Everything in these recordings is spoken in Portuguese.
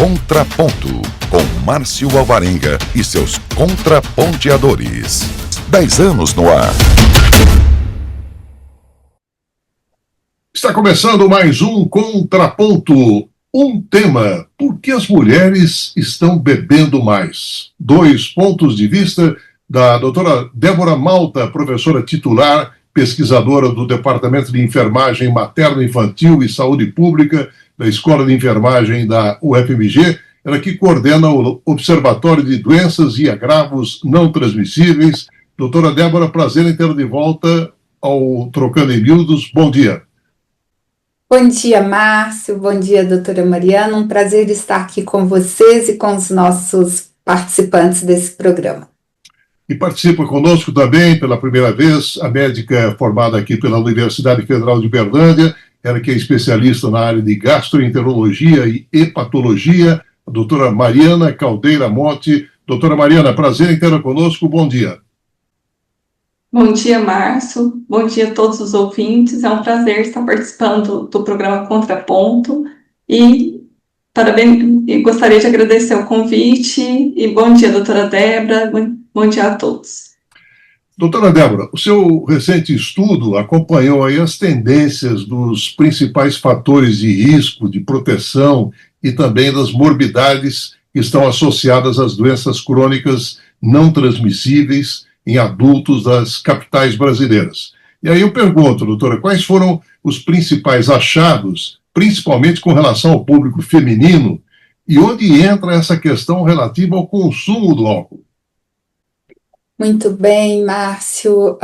Contraponto, com Márcio Alvarenga e seus contraponteadores. 10 anos no ar. Está começando mais um Contraponto. Um tema: por que as mulheres estão bebendo mais? 2 pontos de vista da doutora Débora Malta, professora titular, pesquisadora do Departamento de Enfermagem Materno-Infantil e Saúde Pública da Escola de Enfermagem da UFMG, ela que coordena o Observatório de Doenças e Agravos Não Transmissíveis. Doutora Débora, prazer em tê-la de volta ao Trocando em Miúdos. Bom dia. Bom dia, Márcio. Bom dia, doutora Mariana. Um prazer estar aqui com vocês e com os nossos participantes desse programa. E participa conosco também, pela primeira vez, a médica formada aqui pela Universidade Federal de Uberlândia, ela que é especialista na área de gastroenterologia e hepatologia, a doutora Mariana Caldeira Motti. Doutora Mariana, prazer em tê-la conosco. Bom dia. Bom dia, Márcio. Bom dia a todos os ouvintes. É um prazer estar participando do programa Contraponto e gostaria de agradecer o convite e bom dia, doutora Débora. Bom dia a todos. Doutora Débora, o seu recente estudo acompanhou aí as tendências dos principais fatores de risco, de proteção e também das morbidades que estão associadas às doenças crônicas não transmissíveis em adultos das capitais brasileiras. E aí eu pergunto, doutora, quais foram os principais achados, principalmente com relação ao público feminino, e onde entra essa questão relativa ao consumo do álcool? Muito bem, Márcio.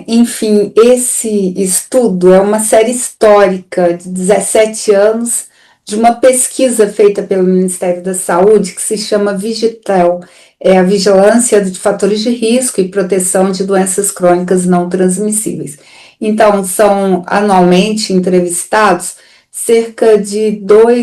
Enfim, esse estudo é uma série histórica de 17 anos de uma pesquisa feita pelo Ministério da Saúde que se chama Vigitel, é a Vigilância de Fatores de Risco e Proteção de Doenças Crônicas Não Transmissíveis. Então, são anualmente entrevistados cerca de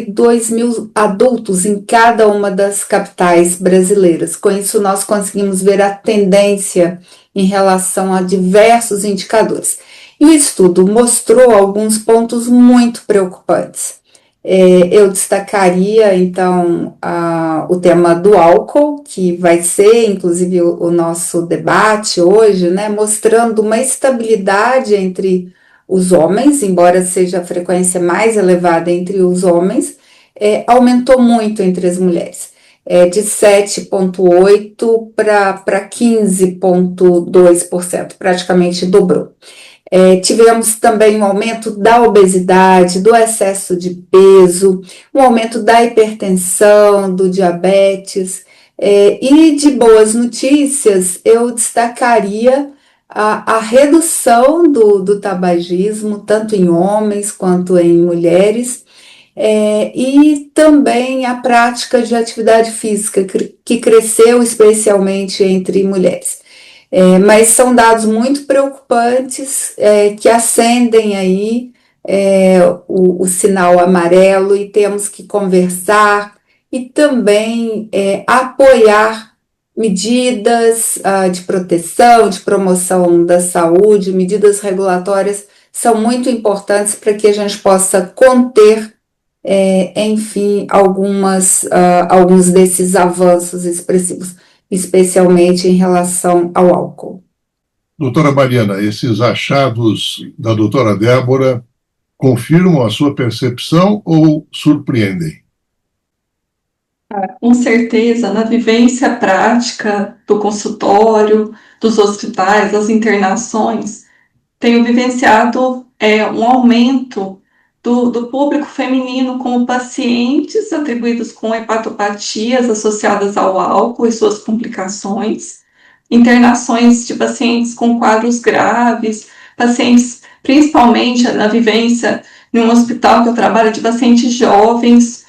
2 mil adultos em cada uma das capitais brasileiras. Com isso, nós conseguimos ver a tendência em relação a diversos indicadores. E o estudo mostrou alguns pontos muito preocupantes. Eu destacaria, então, o tema do álcool, que vai ser, inclusive, o nosso debate hoje, né, mostrando uma estabilidade entre os homens, embora seja a frequência mais elevada entre os homens, aumentou muito entre as mulheres, de 7,8% para 15,2%, praticamente dobrou. Tivemos também um aumento da obesidade, do excesso de peso, um aumento da hipertensão, do diabetes, e de boas notícias, eu destacaria a redução do tabagismo, tanto em homens quanto em mulheres, e também a prática de atividade física, que cresceu especialmente entre mulheres. Mas são dados muito preocupantes que acendem aí o sinal amarelo e temos que conversar e também apoiar medidas de proteção, de promoção da saúde, medidas regulatórias são muito importantes para que a gente possa conter, enfim, alguns desses avanços expressivos, especialmente em relação ao álcool. Doutora Mariana, esses achados da doutora Débora confirmam a sua percepção ou surpreendem? Com certeza, na vivência prática do consultório, dos hospitais, das internações, tenho vivenciado um aumento do público feminino como pacientes atribuídos com hepatopatias associadas ao álcool e suas complicações, internações de pacientes com quadros graves, pacientes, principalmente na vivência em um hospital que eu trabalho, de pacientes jovens,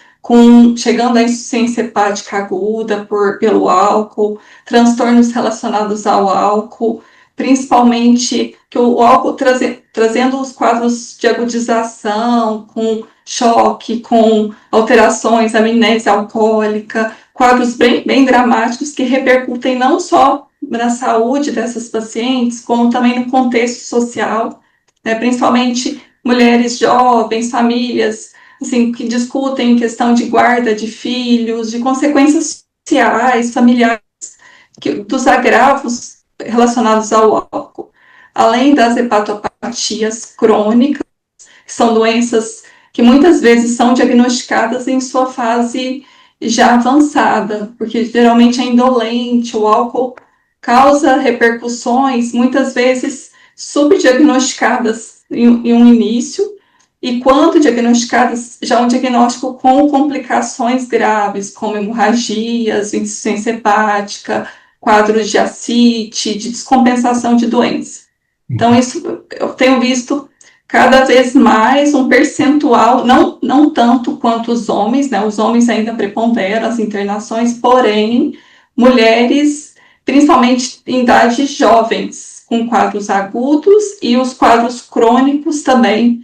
chegando à insuficiência hepática aguda pelo álcool, transtornos relacionados ao álcool, principalmente que o álcool trazendo os quadros de agudização, com choque, com alterações, amnésia alcoólica, quadros bem dramáticos que repercutem não só na saúde dessas pacientes, como também no contexto social, né, principalmente mulheres jovens, famílias assim, que discutem questão de guarda de filhos, de consequências sociais, familiares, dos agravos relacionados ao álcool, além das hepatopatias crônicas, que são doenças que muitas vezes são diagnosticadas em sua fase já avançada, porque geralmente é indolente, o álcool causa repercussões, muitas vezes subdiagnosticadas em um início, e quando diagnosticadas, já um diagnóstico com complicações graves, como hemorragias, insuficiência hepática, quadros de ascite, de descompensação de doença. Então, isso eu tenho visto cada vez mais um percentual, não tanto quanto os homens, né? Os homens ainda preponderam as internações, porém, mulheres, principalmente em idades jovens, com quadros agudos e os quadros crônicos também,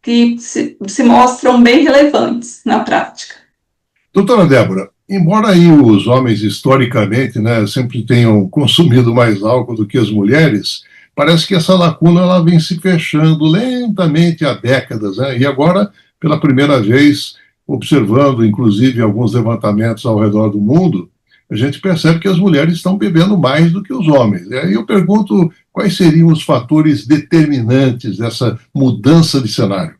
que se mostram bem relevantes na prática. Doutora Débora, embora aí os homens historicamente, né, sempre tenham consumido mais álcool do que as mulheres, parece que essa lacuna ela vem se fechando lentamente há décadas, né? E agora, pela primeira vez, observando inclusive alguns levantamentos ao redor do mundo, a gente percebe que as mulheres estão bebendo mais do que os homens. E aí eu pergunto quais seriam os fatores determinantes dessa mudança de cenário.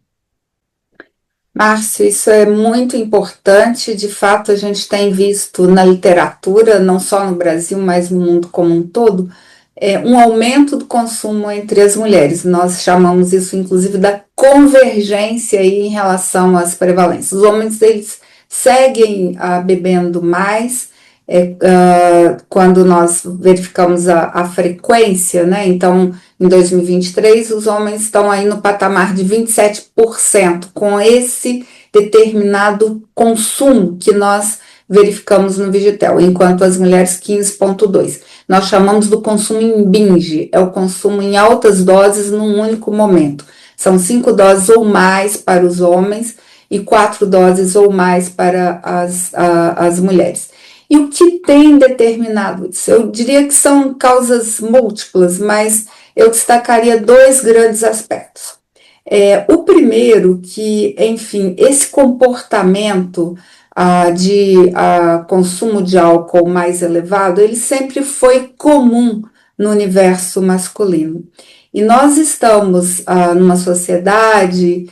Márcio, isso é muito importante. De fato, a gente tem visto na literatura, não só no Brasil, mas no mundo como um todo, um aumento do consumo entre as mulheres. Nós chamamos isso, inclusive, da convergência aí em relação às prevalências. Os homens, eles seguem bebendo mais, quando nós verificamos a frequência, né? Então, em 2023, os homens estão aí no patamar de 27%, com esse determinado consumo que nós verificamos no Vigitel, enquanto as mulheres 15,2%. Nós chamamos do consumo em binge, é o consumo em altas doses num único momento. São 5 doses ou mais para os homens e 4 doses ou mais para as mulheres. E o que tem determinado isso? Eu diria que são causas múltiplas, mas eu destacaria 2 grandes aspectos. O primeiro, que, enfim, esse comportamento de consumo de álcool mais elevado, ele sempre foi comum no universo masculino. E nós estamos numa sociedade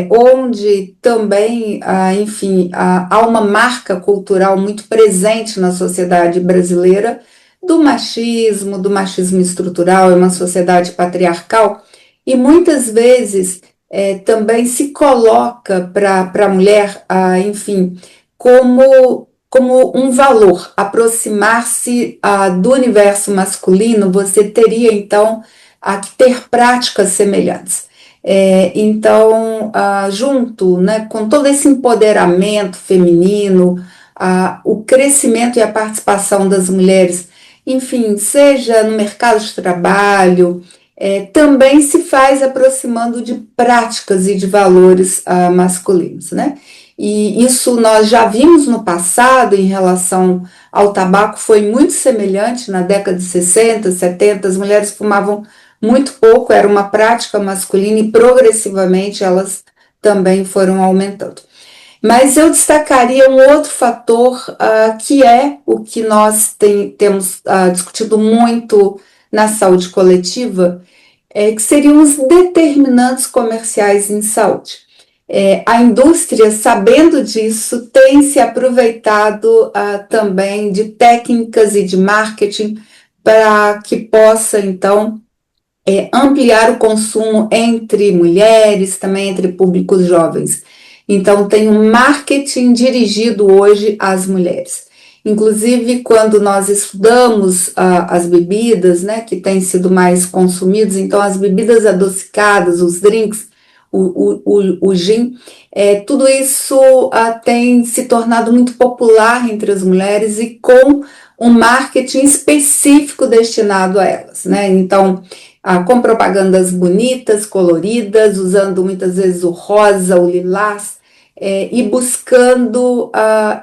onde também, enfim, há uma marca cultural muito presente na sociedade brasileira do machismo estrutural, é uma sociedade patriarcal, e muitas vezes também se coloca para a mulher, enfim, como um valor. Aproximar-se do universo masculino, você teria então que ter práticas semelhantes. Então, junto, né, com todo esse empoderamento feminino, o crescimento e a participação das mulheres, enfim, seja no mercado de trabalho, também se faz aproximando de práticas e de valores masculinos, né? E isso nós já vimos no passado em relação ao tabaco, foi muito semelhante na década de 60, 70, as mulheres fumavam muito pouco, era uma prática masculina e progressivamente elas também foram aumentando. Mas eu destacaria um outro fator que é o que nós temos discutido muito na saúde coletiva, que seriam os determinantes comerciais em saúde. A indústria, sabendo disso, tem se aproveitado também de técnicas e de marketing para que possa, então, ampliar o consumo entre mulheres, também entre públicos jovens. Então, tem um marketing dirigido hoje às mulheres. Inclusive, quando nós estudamos as bebidas, né, que têm sido mais consumidas, então as bebidas adocicadas, os drinks, o gin, tudo isso tem se tornado muito popular entre as mulheres e com um marketing específico destinado a elas, né? Então, com propagandas bonitas, coloridas, usando muitas vezes o rosa, o lilás, e buscando,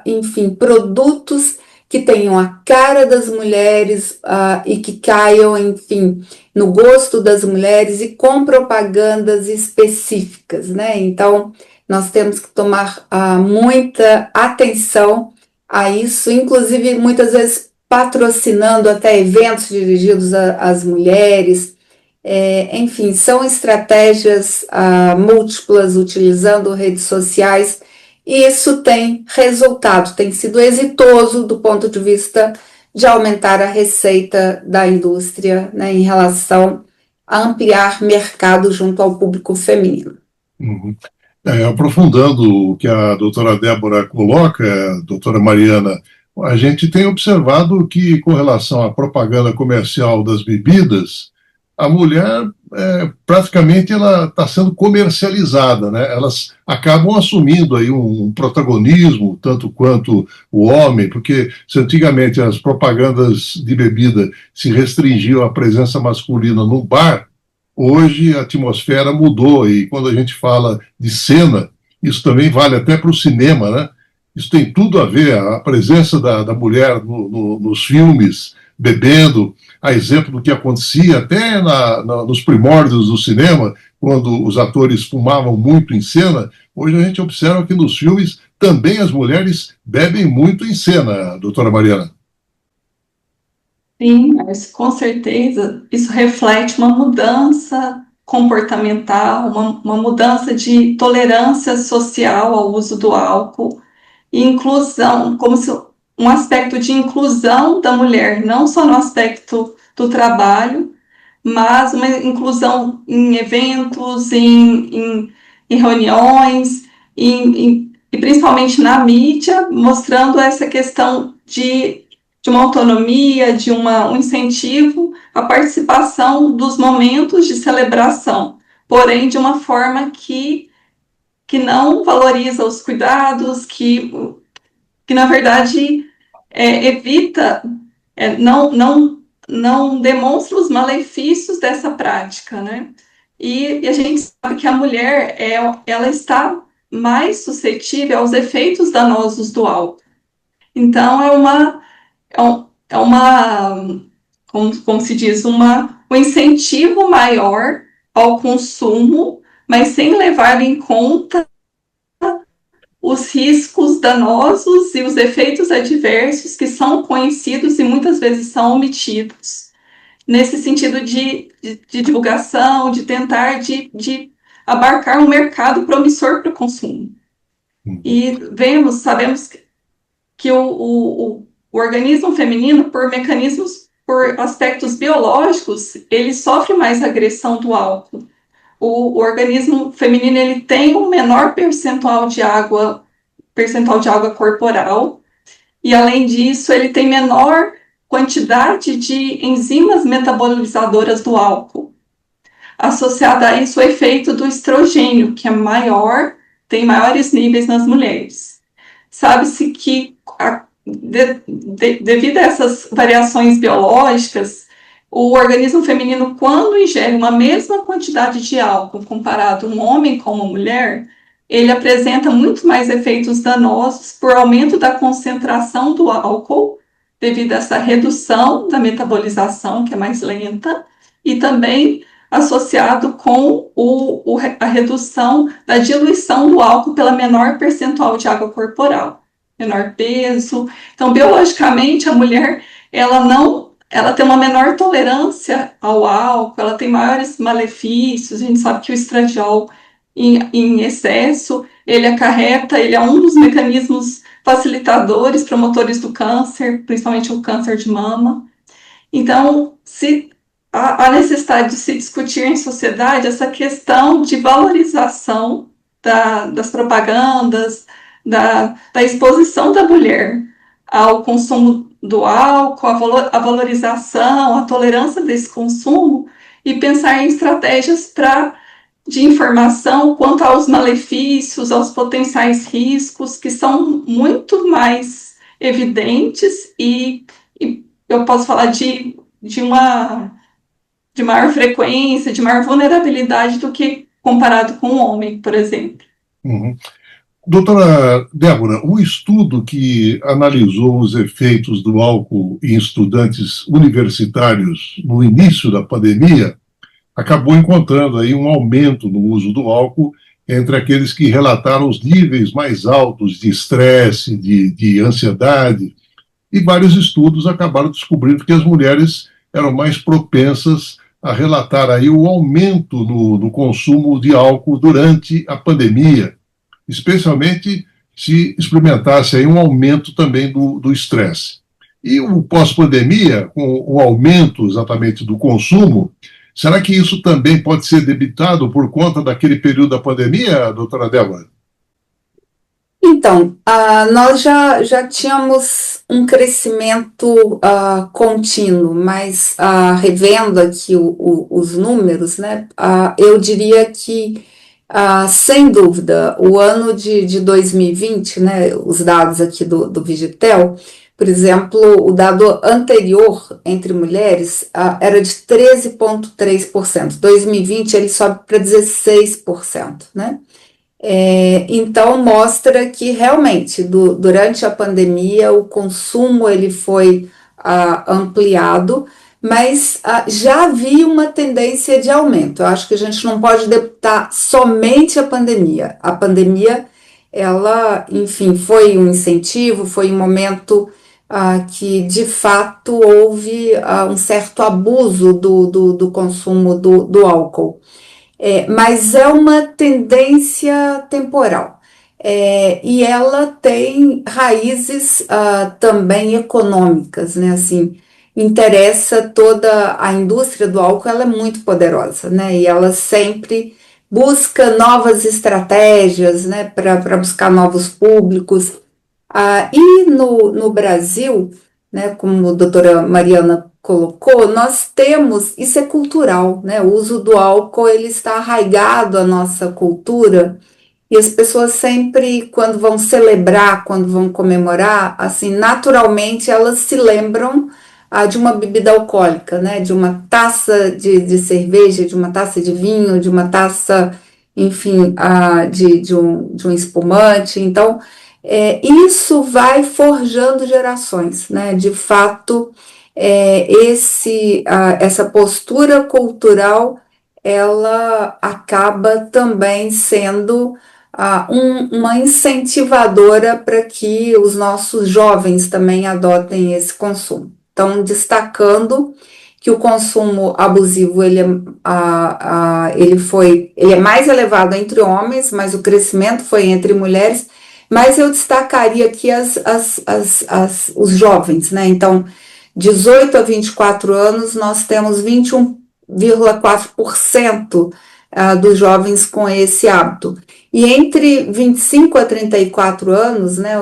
enfim, produtos que tenham a cara das mulheres e que caiam, enfim, no gosto das mulheres e com propagandas específicas, né? Então, Nós temos que tomar muita atenção a isso, inclusive muitas vezes patrocinando até eventos dirigidos às mulheres. Enfim, são estratégias múltiplas utilizando redes sociais, e isso tem resultado, tem sido exitoso do ponto de vista de aumentar a receita da indústria, né, em relação a ampliar mercado junto ao público feminino. Uhum. Aprofundando o que a doutora Débora coloca, doutora Mariana, a gente tem observado que, com relação à propaganda comercial das bebidas, a mulher praticamente ela está sendo comercializada, né? Elas acabam assumindo aí um protagonismo tanto quanto o homem, porque se antigamente as propagandas de bebida se restringiam à presença masculina no bar, hoje a atmosfera mudou, e quando a gente fala de cena, isso também vale até para o cinema, né? Isso tem tudo a ver, a presença da mulher nos filmes, bebendo, a exemplo do que acontecia até nos primórdios do cinema, quando os atores fumavam muito em cena. Hoje a gente observa que nos filmes também as mulheres bebem muito em cena, doutora Mariana. Sim, mas com certeza isso reflete uma mudança comportamental, uma mudança de tolerância social ao uso do álcool e inclusão, como se um aspecto de inclusão da mulher, não só no aspecto do trabalho, mas uma inclusão em eventos, em reuniões, e principalmente na mídia, mostrando essa questão de uma autonomia, de um incentivo à participação dos momentos de celebração, porém de uma forma que não valoriza os cuidados, que na verdade evita, não demonstra os malefícios dessa prática, né? E a gente sabe que a mulher ela está mais suscetível aos efeitos danosos do álcool. Então é uma como se diz, um incentivo maior ao consumo, mas sem levar em conta os riscos danosos e os efeitos adversos que são conhecidos e muitas vezes são omitidos, nesse sentido de divulgação, de tentar de abarcar um mercado promissor para o consumo. E sabemos que o organismo feminino, por aspectos biológicos, ele sofre mais agressão do álcool. O organismo feminino ele tem um menor percentual de água corporal, e além disso ele tem menor quantidade de enzimas metabolizadoras do álcool. Associado a isso o efeito do estrogênio, que é maior, tem maiores níveis nas mulheres. Sabe-se que devido a essas variações biológicas, o organismo feminino, quando ingere uma mesma quantidade de álcool comparado um homem com uma mulher, ele apresenta muito mais efeitos danosos por aumento da concentração do álcool, devido a essa redução da metabolização, que é mais lenta, e também associado com a redução da diluição do álcool pela menor percentual de água corporal, menor peso. Então, biologicamente, a mulher, ela tem uma menor tolerância ao álcool, ela tem maiores malefícios. A gente sabe que o estradiol em excesso, ele é um dos mecanismos facilitadores, promotores do câncer, principalmente o câncer de mama. Então, há necessidade de se discutir em sociedade essa questão de valorização das propagandas, da exposição da mulher ao consumo do álcool, a valorização, a tolerância desse consumo, e pensar em estratégias de informação quanto aos malefícios, aos potenciais riscos, que são muito mais evidentes, e eu posso falar de maior frequência, de maior vulnerabilidade do que comparado com o homem, por exemplo. Uhum. Doutora Débora, o estudo que analisou os efeitos do álcool em estudantes universitários no início da pandemia acabou encontrando aí um aumento no uso do álcool entre aqueles que relataram os níveis mais altos de estresse, de ansiedade, e vários estudos acabaram descobrindo que as mulheres eram mais propensas a relatar aí o aumento no consumo de álcool durante a pandemia, especialmente se experimentasse aí um aumento também do estresse. E o pós-pandemia, com o aumento exatamente do consumo, será que isso também pode ser debitado por conta daquele período da pandemia, doutora Débora? Então, nós já tínhamos um crescimento contínuo, mas revendo aqui os números, né, eu diria que, sem dúvida, o ano de 2020, né, os dados aqui do Vigitel, por exemplo, o dado anterior entre mulheres era de 13,3%. 2020 ele sobe para 16%, né? Então mostra que realmente durante a pandemia o consumo ele foi ampliado, mas já havia uma tendência de aumento. Eu acho que a gente não pode deputar somente a pandemia. A pandemia, ela, enfim, foi um incentivo, foi um momento que de fato houve um certo abuso do consumo do álcool. Mas é uma tendência temporal. E ela tem raízes também econômicas, né? Assim, interessa toda a indústria do álcool, ela é muito poderosa, né? E ela sempre busca novas estratégias, né? Para buscar novos públicos. E no Brasil, né? Como a doutora Mariana colocou, nós temos, isso é cultural, né? O uso do álcool ele está arraigado à nossa cultura e as pessoas sempre, quando vão celebrar, quando vão comemorar, assim, naturalmente elas se lembram de uma bebida alcoólica, né? De uma taça de cerveja, de uma taça de vinho, de uma taça, enfim, de um espumante. Então, isso vai forjando gerações, né? De fato, essa postura cultural ela acaba também sendo uma incentivadora para que os nossos jovens também adotem esse consumo. Então, destacando que o consumo abusivo ele é mais elevado entre homens, mas o crescimento foi entre mulheres. Mas eu destacaria aqui os jovens, né? Então, 18 a 24 anos, nós temos 21,4% dos jovens com esse hábito. E entre 25 a 34 anos, né,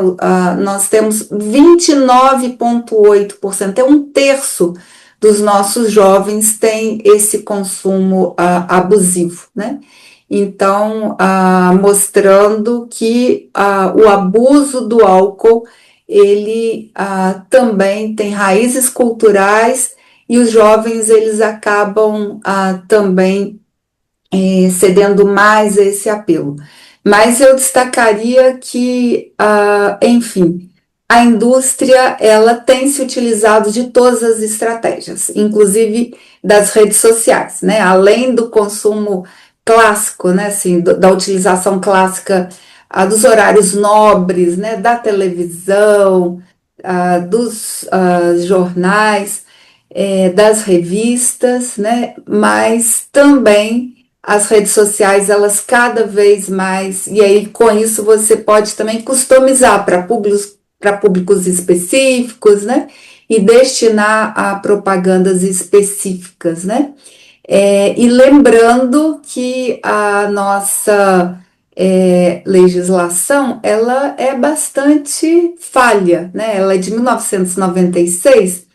nós temos 29,8%. É um terço dos nossos jovens tem esse consumo abusivo, né? Então, mostrando que o abuso do álcool, ele também tem raízes culturais e os jovens, eles acabam também cedendo mais a esse apelo. Mas eu destacaria que, enfim, a indústria, ela tem se utilizado de todas as estratégias, inclusive das redes sociais, né? Além do consumo clássico, né, assim, da utilização clássica dos horários nobres, né, da televisão, dos jornais, das revistas, né, mas também as redes sociais, elas cada vez mais, e aí com isso você pode também customizar para públicos específicos, né, e destinar a propagandas específicas, né. E lembrando que a nossa legislação ela é bastante falha, né? Ela é de 1996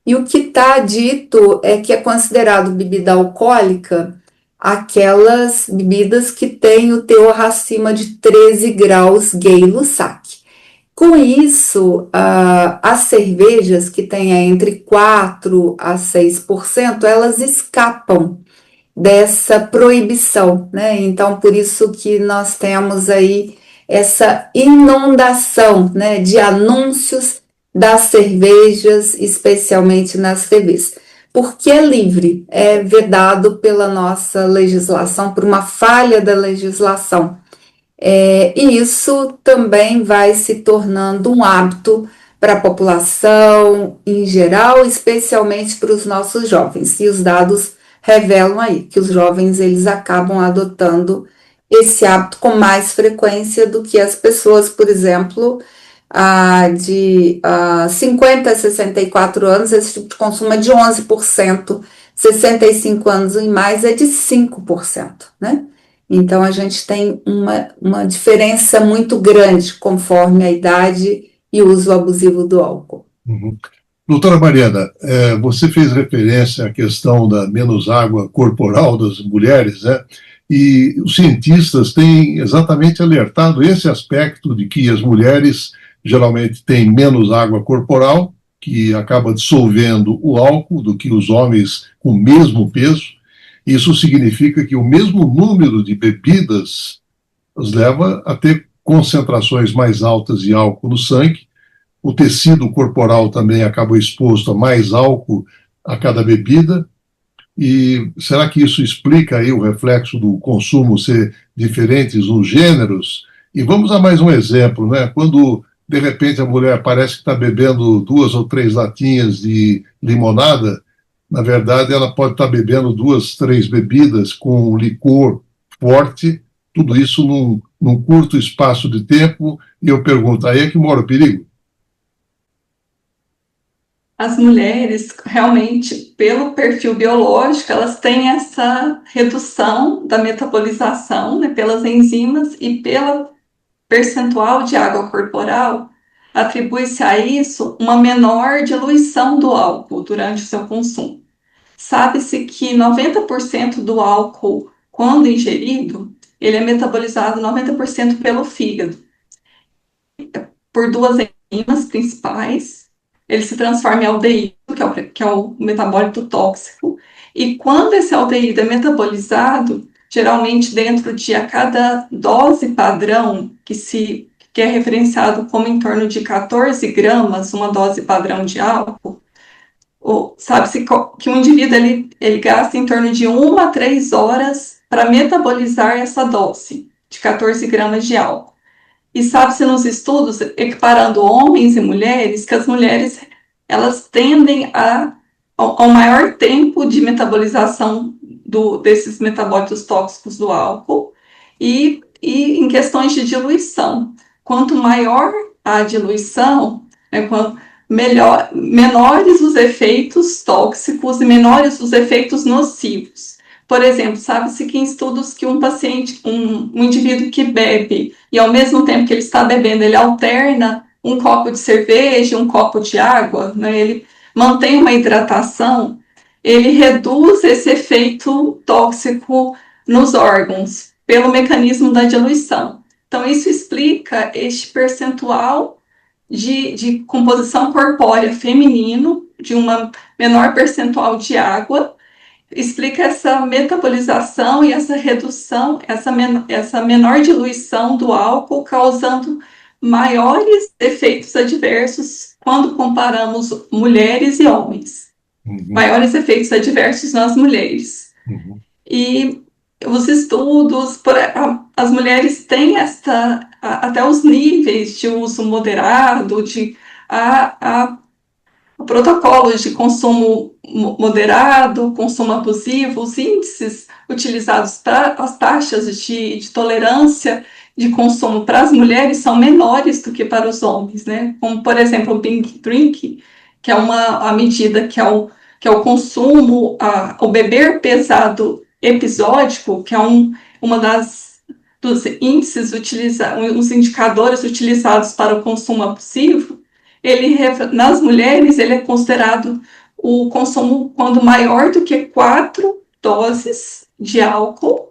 e o que está dito é que é considerado bebida alcoólica aquelas bebidas que têm o teor acima de 13 graus Gay-Lussac. Com isso, as cervejas que têm entre 4% a 6%, elas escapam dessa proibição, né? Então, por isso que nós temos aí essa inundação, né, de anúncios das cervejas, especialmente nas TVs. porque é livre, é vedado pela nossa legislação, por uma falha da legislação. E isso também vai se tornando um hábito para a população em geral, especialmente para os nossos jovens. E os dados revelam aí que os jovens eles acabam adotando esse hábito com mais frequência do que as pessoas, por exemplo, de 50 a 64 anos, esse tipo de consumo é de 11%, 65 anos e mais é de 5%, né? Então, a gente tem uma diferença muito grande conforme a idade e o uso abusivo do álcool. Uhum. Doutora Mariana, você fez referência à questão da menos água corporal das mulheres, né? E os cientistas têm exatamente alertado esse aspecto de que as mulheres geralmente têm menos água corporal, que acaba dissolvendo o álcool do que os homens com o mesmo peso. Isso significa que o mesmo número de bebidas os leva a ter concentrações mais altas de álcool no sangue. O tecido corporal também acaba exposto a mais álcool a cada bebida. E será que isso explica aí o reflexo do consumo ser diferentes nos gêneros? E vamos a mais um exemplo, né? Quando, de repente, a mulher parece que está bebendo 2 ou 3 latinhas de limonada, na verdade, ela pode estar bebendo 2, 3 bebidas com licor forte, tudo isso num curto espaço de tempo. E eu pergunto, aí é que mora o perigo? As mulheres, realmente, pelo perfil biológico, elas têm essa redução da metabolização, né, pelas enzimas e pela percentual de água corporal, atribui-se a isso uma menor diluição do álcool durante o seu consumo. Sabe-se que 90% do álcool, quando ingerido, ele é metabolizado 90% pelo fígado, por 2 enzimas principais. Ele se transforma em aldeído, que é o metabólito tóxico, e quando esse aldeído é metabolizado, geralmente dentro de a cada dose padrão, que é referenciado como em torno de 14 gramas, uma dose padrão de álcool, sabe-se que o indivíduo ele gasta em torno de 1 a 3 horas para metabolizar essa dose de 14 gramas de álcool. E sabe-se nos estudos, equiparando homens e mulheres, que as mulheres elas tendem ao maior tempo de metabolização desses metabólitos tóxicos do álcool e em questões de diluição. Quanto maior a diluição, né, menores os efeitos tóxicos e menores os efeitos nocivos. Por exemplo, sabe-se que em estudos que um paciente, um indivíduo que bebe e ao mesmo tempo que ele está bebendo, ele alterna um copo de cerveja, um copo de água, né, ele mantém uma hidratação, ele reduz esse efeito tóxico nos órgãos pelo mecanismo da diluição. Então, isso explica este percentual de composição corpórea feminino, de uma menor percentual de água, explica essa metabolização e essa redução, essa menor diluição do álcool, causando maiores efeitos adversos quando comparamos mulheres e homens. Uhum. Maiores efeitos adversos nas mulheres. Uhum. E os estudos, as mulheres têm até os níveis de uso moderado, protocolos de consumo moderado, consumo abusivo, os índices utilizados para as taxas de tolerância de consumo para as mulheres são menores do que para os homens, né? Como, por exemplo, o pink drink, que é a medida que é o consumo, o beber pesado episódico, que é uma dos índices os indicadores utilizados para o consumo abusivo. Nas mulheres, ele é considerado o consumo quando maior do que 4 doses de álcool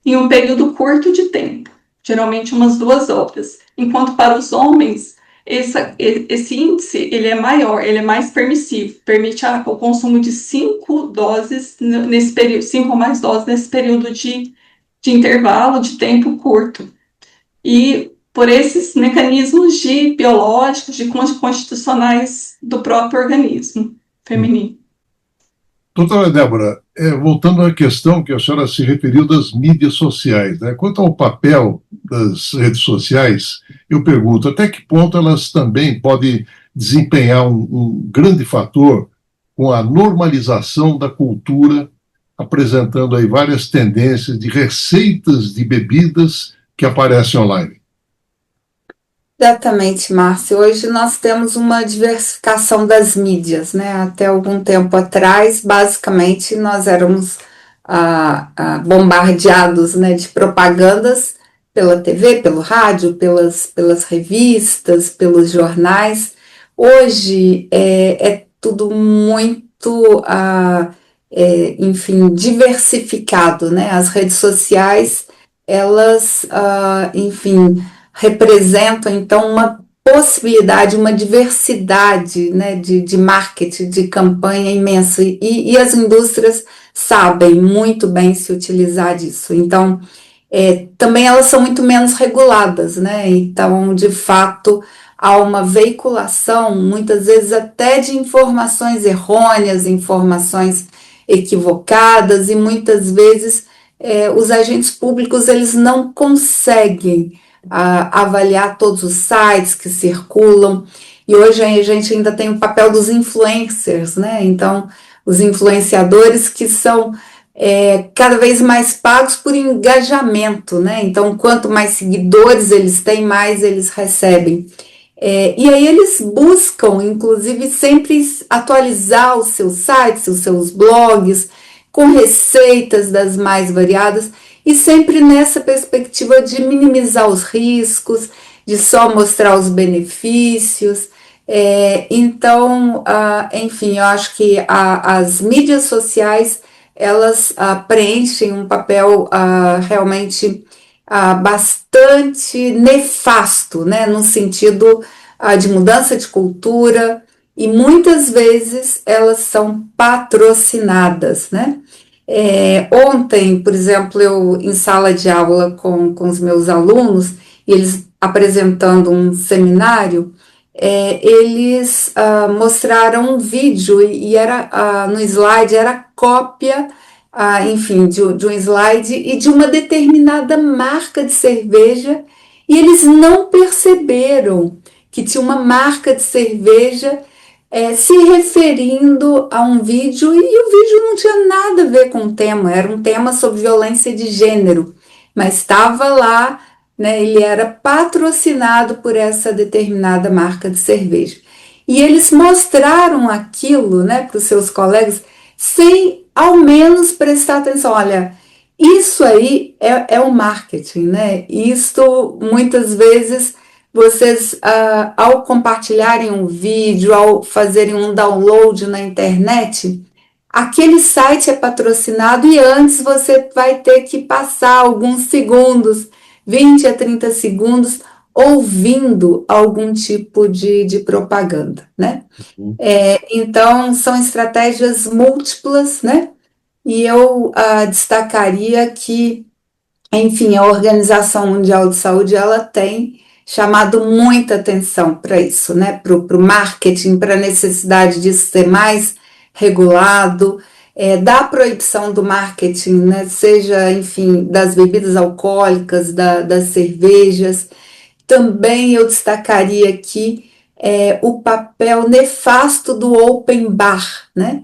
em um período curto de tempo, geralmente umas 2 horas. Enquanto para os homens, esse índice ele é maior, ele é mais permissivo, permite o consumo de 5 doses nesse período, 5 ou mais doses nesse período de intervalo de tempo curto. E por esses mecanismos biológicos, constitucionais do próprio organismo feminino. Doutora Débora, voltando à questão que a senhora se referiu das mídias sociais, né? Quanto ao papel das redes sociais, eu pergunto até que ponto elas também podem desempenhar um grande fator com a normalização da cultura, apresentando aí várias tendências de receitas de bebidas que aparecem online. Exatamente, Márcio. Hoje nós temos uma diversificação das mídias, né? Até algum tempo atrás, basicamente, nós éramos bombardeados, né, de propagandas pela TV, pelo rádio, pelas revistas, pelos jornais. Hoje é tudo muito, enfim, diversificado, né? As redes sociais, elas, enfim, representam, então, uma possibilidade, uma diversidade, né, de marketing, de campanha imensa, e as indústrias sabem muito bem se utilizar disso. Então, também elas são muito menos reguladas, né? Então, de fato, há uma veiculação, muitas vezes até de informações errôneas, informações equivocadas, e muitas vezes os agentes públicos eles não conseguem avaliar todos os sites que circulam, e hoje a gente ainda tem o papel dos influencers, né? Então, os influenciadores que são cada vez mais pagos por engajamento, né? Então, quanto mais seguidores eles têm, mais eles recebem. E aí eles buscam, inclusive, sempre atualizar os seus sites, os seus blogs, com receitas das mais variadas, e sempre nessa perspectiva de minimizar os riscos, de só mostrar os benefícios. Então, enfim, eu acho que as mídias sociais, elas preenchem um papel realmente bastante nefasto, né, no sentido de mudança de cultura, e muitas vezes elas são patrocinadas, né? Ontem, por exemplo, eu em sala de aula com os meus alunos, e eles apresentando um seminário, eles mostraram um vídeo, e era no slide era cópia, enfim, de um slide e de uma determinada marca de cerveja, e eles não perceberam que tinha uma marca de cerveja se referindo a um vídeo, e o vídeo não tinha nada a ver com o tema, era um tema sobre violência de gênero, mas estava lá, né, ele era patrocinado por essa determinada marca de cerveja. E eles mostraram aquilo, né, para os seus colegas, sem ao menos prestar atenção. Olha, isso aí é o marketing, né? Isso muitas vezes vocês, ao compartilharem um vídeo, ao fazerem um download na internet, aquele site é patrocinado, e antes você vai ter que passar alguns segundos, 20 a 30 segundos, ouvindo algum tipo de propaganda, né? Então, são estratégias múltiplas, né? E eu destacaria que, enfim, a Organização Mundial de Saúde, ela tem chamado muita atenção para isso, né? Para o marketing, para a necessidade de ser mais regulado, da proibição do marketing, né? Seja, enfim, das bebidas alcoólicas, das cervejas. Também eu destacaria aqui o papel nefasto do open bar, né?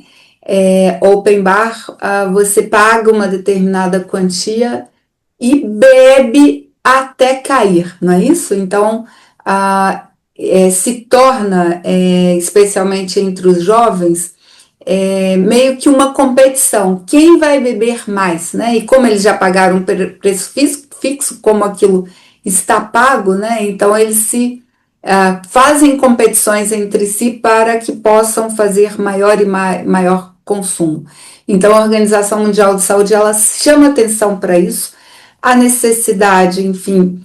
Open bar, você paga uma determinada quantia e bebe até cair, não é isso? Então, se torna, especialmente entre os jovens, meio que uma competição. Quem vai beber mais, né? E como eles já pagaram um preço fixo, como aquilo está pago, né? Então eles se fazem competições entre si para que possam fazer maior e maior consumo. Então a Organização Mundial de Saúde, ela chama atenção para isso, a necessidade, enfim,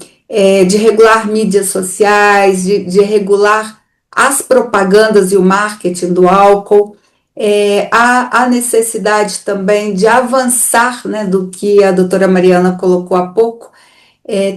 de regular mídias sociais, de regular as propagandas e o marketing do álcool, a necessidade também de avançar, né, do que a doutora Mariana colocou há pouco,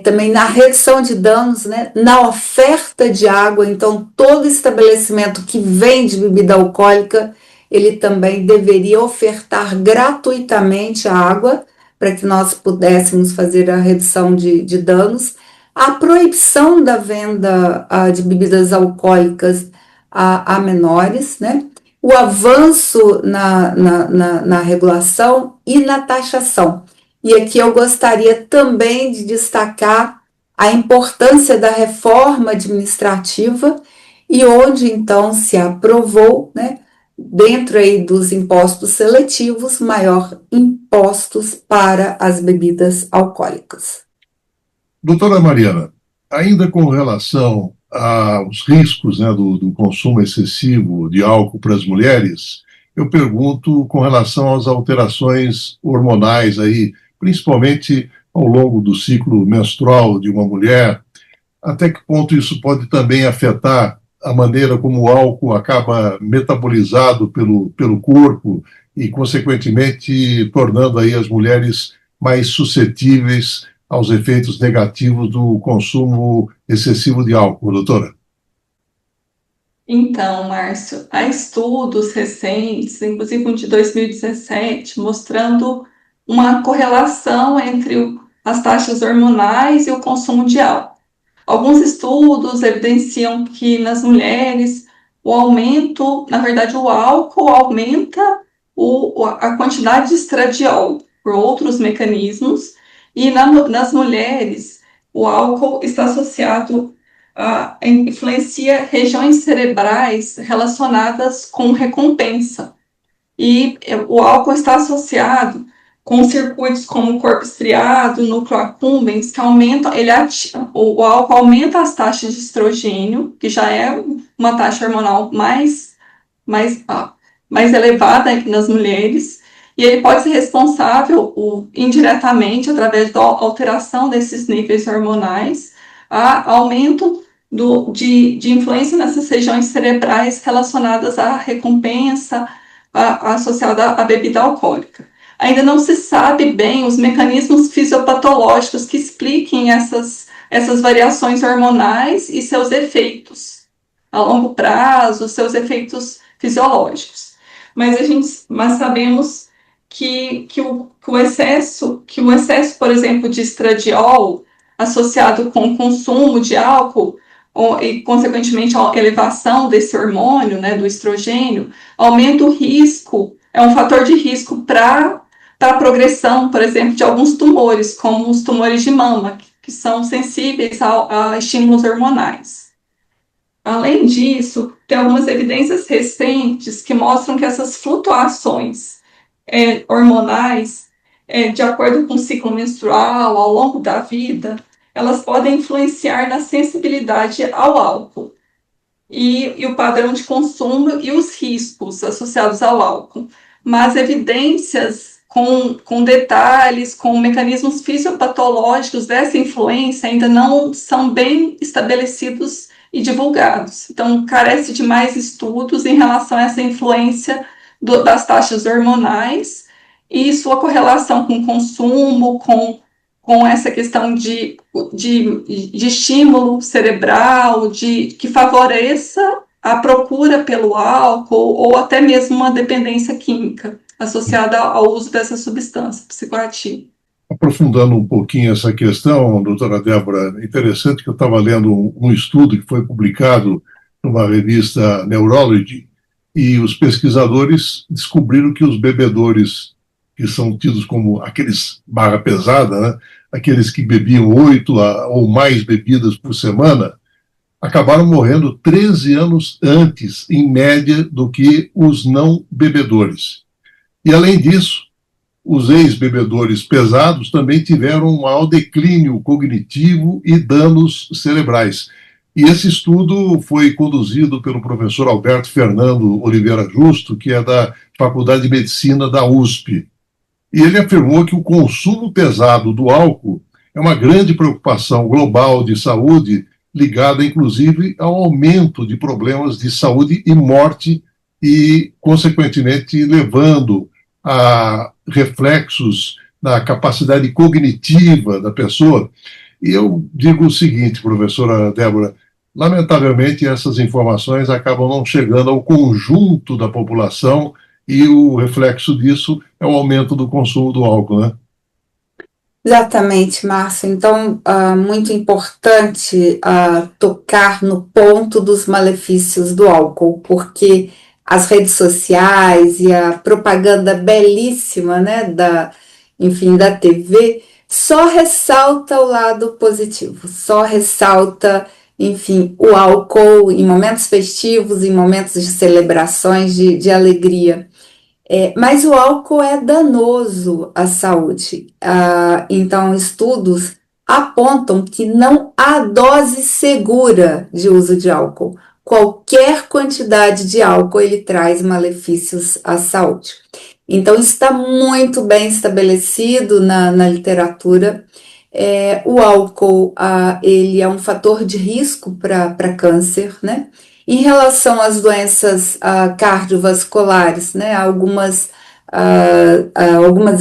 também na redução de danos, né, na oferta de água. Então todo estabelecimento que vende bebida alcoólica, ele também deveria ofertar gratuitamente a água para que nós pudéssemos fazer a redução de danos, a proibição da venda de bebidas alcoólicas a menores, né? O avanço na regulação e na taxação. E aqui eu gostaria também de destacar a importância da reforma administrativa, e onde então se aprovou, né, dentro aí dos impostos seletivos, maior impostos para as bebidas alcoólicas. Doutora Mariana, ainda com relação aos riscos, né, do consumo excessivo de álcool para as mulheres, eu pergunto com relação às alterações hormonais aí, principalmente ao longo do ciclo menstrual de uma mulher, até que ponto isso pode também afetar a maneira como o álcool acaba metabolizado pelo corpo e, consequentemente, tornando aí as mulheres mais suscetíveis aos efeitos negativos do consumo excessivo de álcool, doutora? Então, Márcio, há estudos recentes, inclusive um de 2017, mostrando uma correlação entre as taxas hormonais e o consumo de álcool. Alguns estudos evidenciam que nas mulheres o aumento, na verdade, o álcool aumenta a quantidade de estradiol por outros mecanismos, e nas mulheres o álcool está associado influencia regiões cerebrais relacionadas com recompensa. E o álcool está associado com circuitos como o corpo estriado, núcleo accumbens, que aumentam, o álcool aumenta as taxas de estrogênio, que já é uma taxa hormonal mais elevada nas mulheres, e ele pode ser responsável indiretamente, através da alteração desses níveis hormonais, a aumento de influência nessas regiões cerebrais relacionadas à recompensa associada à bebida alcoólica. Ainda não se sabe bem os mecanismos fisiopatológicos que expliquem essas variações hormonais e seus efeitos a longo prazo, seus efeitos fisiológicos. Mas sabemos que o excesso, por exemplo, de estradiol associado com o consumo de álcool e, consequentemente, a elevação desse hormônio, né, do estrogênio, aumenta o risco, é um fator de risco para a progressão, por exemplo, de alguns tumores, como os tumores de mama, que são sensíveis a estímulos hormonais. Além disso, tem algumas evidências recentes que mostram que essas flutuações hormonais, de acordo com o ciclo menstrual, ao longo da vida, elas podem influenciar na sensibilidade ao álcool e o padrão de consumo e os riscos associados ao álcool. Mas evidências com detalhes, com mecanismos fisiopatológicos dessa influência ainda não são bem estabelecidos e divulgados. Então, carece de mais estudos em relação a essa influência das taxas hormonais e sua correlação com o consumo, com essa questão de estímulo cerebral, que favoreça a procura pelo álcool ou até mesmo uma dependência química associada ao uso dessa substância psicoativa. Aprofundando um pouquinho essa questão, doutora Débora, interessante que eu estava lendo um estudo que foi publicado numa revista Neurology, e os pesquisadores descobriram que os bebedores, que são tidos como aqueles barra pesada, né, aqueles que bebiam 8 ou mais bebidas por semana, acabaram morrendo 13 anos antes, em média, do que os não bebedores. E, além disso, os ex-bebedores pesados também tiveram um maior declínio cognitivo e danos cerebrais. E esse estudo foi conduzido pelo professor Alberto Fernando Oliveira Justo, que é da Faculdade de Medicina da USP. E ele afirmou que o consumo pesado do álcool é uma grande preocupação global de saúde, ligada, inclusive, ao aumento de problemas de saúde e morte e, consequentemente, levando a reflexos na capacidade cognitiva da pessoa. E eu digo o seguinte, professora Débora, lamentavelmente essas informações acabam não chegando ao conjunto da população e o reflexo disso é o aumento do consumo do álcool, né? Exatamente, Márcio. Então, muito importante tocar no ponto dos malefícios do álcool, porque as redes sociais e a propaganda belíssima, né, enfim, da TV, só ressalta o lado positivo, só ressalta, enfim, o álcool em momentos festivos, em momentos de celebrações, de alegria. Mas o álcool é danoso à saúde. Então, estudos apontam que não há dose segura de uso de álcool. Qualquer quantidade de álcool ele traz malefícios à saúde. Então, isso está muito bem estabelecido na literatura. O álcool, ele é um fator de risco para câncer, né? Em relação às doenças cardiovasculares, né, algumas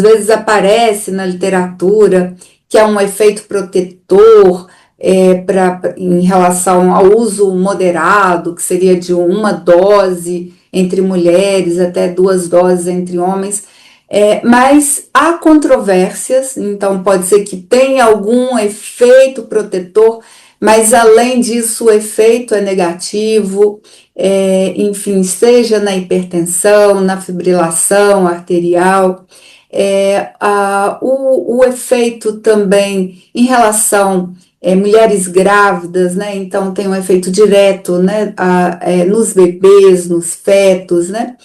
vezes aparece na literatura que é um efeito protetor em relação ao uso moderado, que seria de uma dose entre mulheres até 2 doses entre homens. Mas há controvérsias, então pode ser que tenha algum efeito protetor, mas além disso o efeito é negativo, enfim, seja na hipertensão, na fibrilação arterial, o efeito também em relação mulheres grávidas, né? Então tem um efeito direto, né? Nos bebês, nos fetos, né?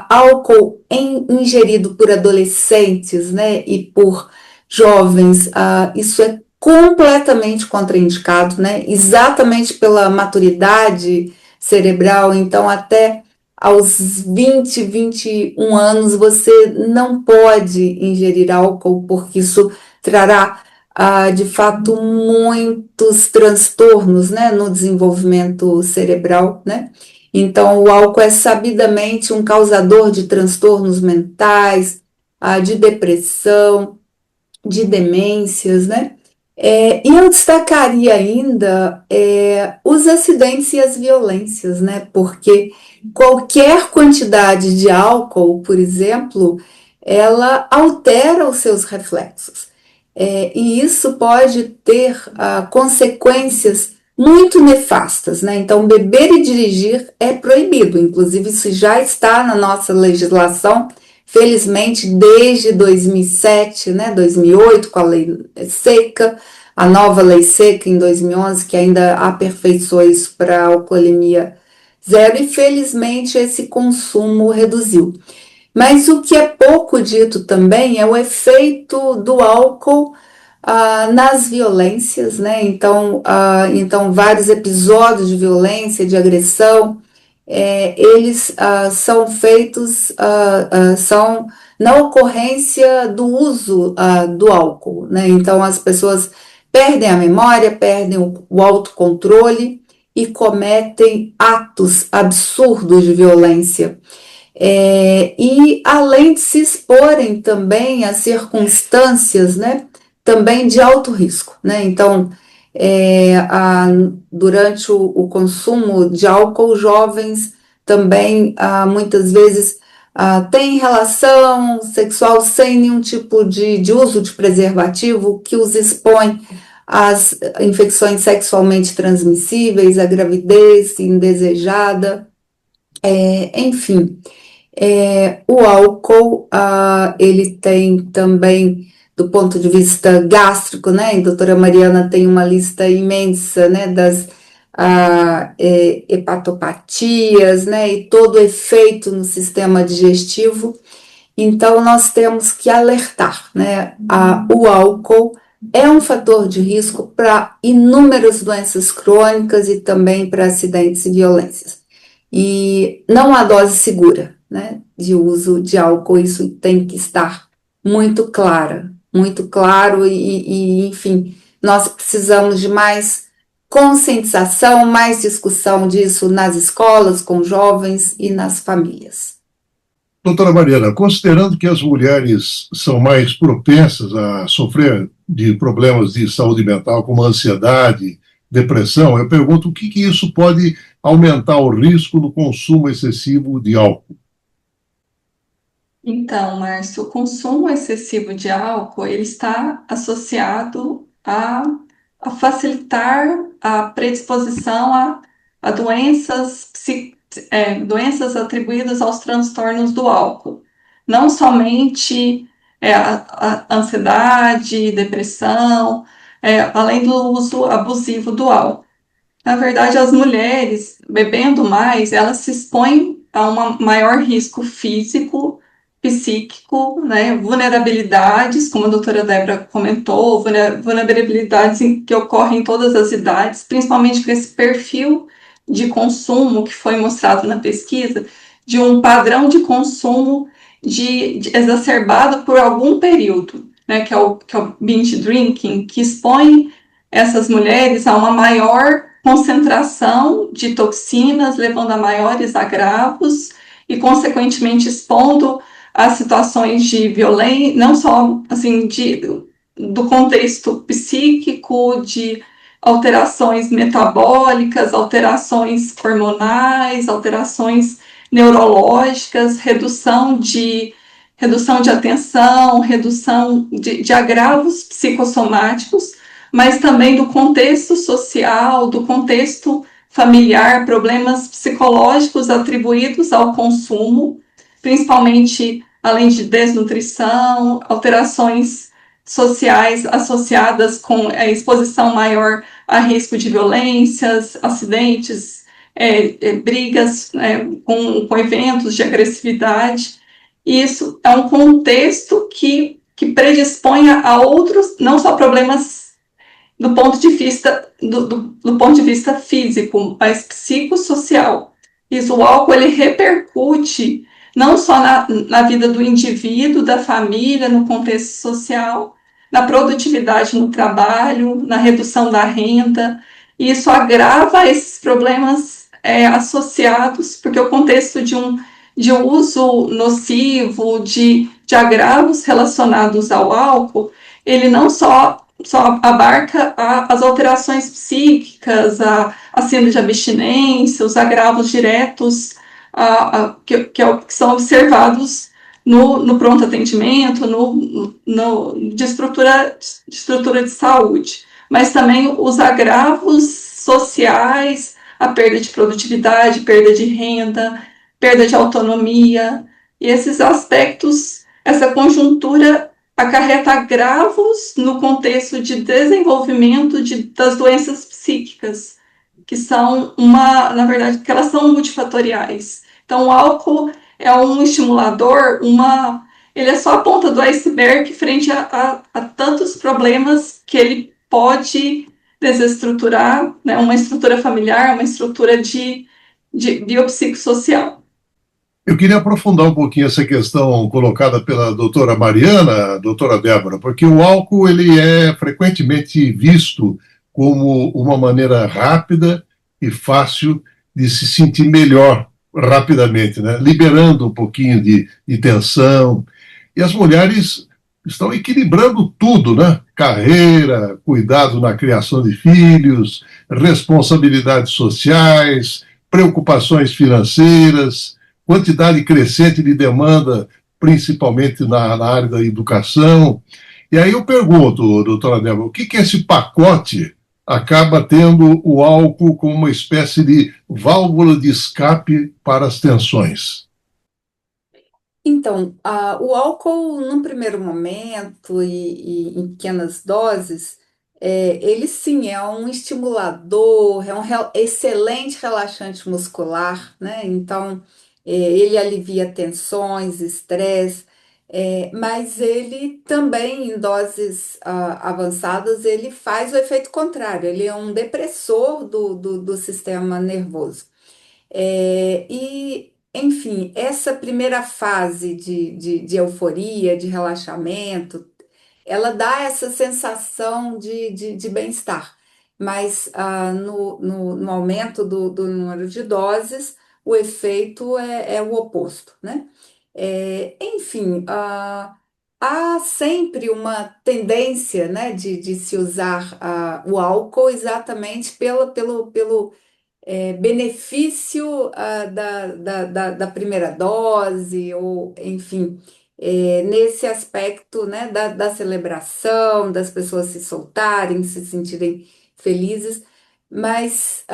Álcool ingerido por adolescentes, né? E por jovens, isso é completamente contraindicado, né? Exatamente pela maturidade cerebral. Então, até aos 20, 21 anos, você não pode ingerir álcool, porque isso trará, de fato, muitos transtornos, né, no desenvolvimento cerebral, né? Então, o álcool é sabidamente um causador de transtornos mentais, de depressão, de demências, né? E eu destacaria ainda os acidentes e as violências, né? Porque qualquer quantidade de álcool, por exemplo, ela altera os seus reflexos. E isso pode ter consequências muito nefastas, né? Então, beber e dirigir é proibido, inclusive isso já está na nossa legislação, felizmente desde 2007, né, 2008, com a lei seca, a nova lei seca em 2011, que ainda aperfeiçoou isso para a alcoolemia zero, e felizmente esse consumo reduziu. Mas o que é pouco dito também é o efeito do álcool nas violências, né? Então, vários episódios de violência, de agressão, eles são feitos, são na ocorrência do uso do álcool, né? Então, as pessoas perdem a memória, perdem o autocontrole e cometem atos absurdos de violência. E além de se exporem também a circunstâncias, né, também de alto risco, né? Então, durante o consumo de álcool, jovens também muitas vezes têm relação sexual sem nenhum tipo de uso de preservativo, que os expõe às infecções sexualmente transmissíveis, à gravidez indesejada, enfim. O álcool, ele tem também, do ponto de vista gástrico, né? A doutora Mariana tem uma lista imensa, né, das hepatopatias, né, e todo o efeito no sistema digestivo. Então, nós temos que alertar, né? O álcool é um fator de risco para inúmeras doenças crônicas e também para acidentes e violências. E não há dose segura, né, de uso de álcool, isso tem que estar muito claro e, enfim, nós precisamos de mais conscientização, mais discussão disso nas escolas, com jovens e nas famílias. Doutora Mariana, considerando que as mulheres são mais propensas a sofrer de problemas de saúde mental, como ansiedade, depressão, eu pergunto o que isso pode aumentar o risco do consumo excessivo de álcool? Então, Márcio, o consumo excessivo de álcool, ele está associado a facilitar a predisposição a doenças, doenças atribuídas aos transtornos do álcool. Não somente a ansiedade, depressão, além do uso abusivo do álcool. Na verdade, as mulheres bebendo mais, elas se expõem a um maior risco físico, psíquico, né? Vulnerabilidades, como a doutora Débora comentou, vulnerabilidades que ocorrem em todas as idades, principalmente com esse perfil de consumo que foi mostrado na pesquisa, de um padrão de consumo exacerbado por algum período, né? Que é o binge drinking, que expõe essas mulheres a uma maior concentração de toxinas, levando a maiores agravos e, consequentemente, expondo a situações de violência, não só assim, do contexto psíquico, de alterações metabólicas, alterações hormonais, alterações neurológicas, redução de atenção, redução de agravos psicossomáticos, mas também do contexto social, do contexto familiar, problemas psicológicos atribuídos ao consumo, principalmente além de desnutrição, alterações sociais associadas com a exposição maior a risco de violências, acidentes, brigas com eventos de agressividade. E isso é um contexto que predispõe a outros, não só problemas do ponto de vista do ponto de vista físico, mas psicossocial. Isso, o álcool ele repercute não só na vida do indivíduo, da família, no contexto social, na produtividade no trabalho, na redução da renda. E isso agrava esses problemas associados, porque o contexto de um uso nocivo, de agravos relacionados ao álcool, ele não só abarca as alterações psíquicas, a síndrome de abstinência, os agravos diretos que são observados no pronto atendimento, de estrutura de saúde, mas também os agravos sociais, a perda de produtividade, perda de renda, perda de autonomia, e esses aspectos, essa conjuntura acarreta agravos no contexto de desenvolvimento das doenças psíquicas, que são na verdade, que elas são multifatoriais. Então, o álcool é um estimulador, ele é só a ponta do iceberg frente a tantos problemas que ele pode desestruturar, né, uma estrutura familiar, uma estrutura de biopsicossocial. Eu queria aprofundar um pouquinho essa questão colocada pela doutora Mariana, doutora Débora, porque o álcool ele é frequentemente visto como uma maneira rápida e fácil de se sentir melhor rapidamente, né? Liberando um pouquinho de tensão. E as mulheres estão equilibrando tudo, né? Carreira, cuidado na criação de filhos, responsabilidades sociais, preocupações financeiras, quantidade crescente de demanda, principalmente na área da educação. E aí eu pergunto, doutora Débora, o que esse pacote acaba tendo o álcool como uma espécie de válvula de escape para as tensões? Então, o álcool, num primeiro momento e em pequenas doses, ele sim é um estimulador, é um excelente relaxante muscular, né? Então, ele alivia tensões, estresse, mas ele também, em doses avançadas, ele faz o efeito contrário, ele é um depressor do sistema nervoso. Enfim, essa primeira fase de euforia, de relaxamento, ela dá essa sensação de bem-estar, mas no aumento do número de doses, o efeito é o oposto, né? Enfim, há sempre uma tendência, né, de se usar o álcool exatamente pelo benefício da primeira dose, ou enfim, nesse aspecto, né, da celebração, das pessoas se soltarem, se sentirem felizes, mas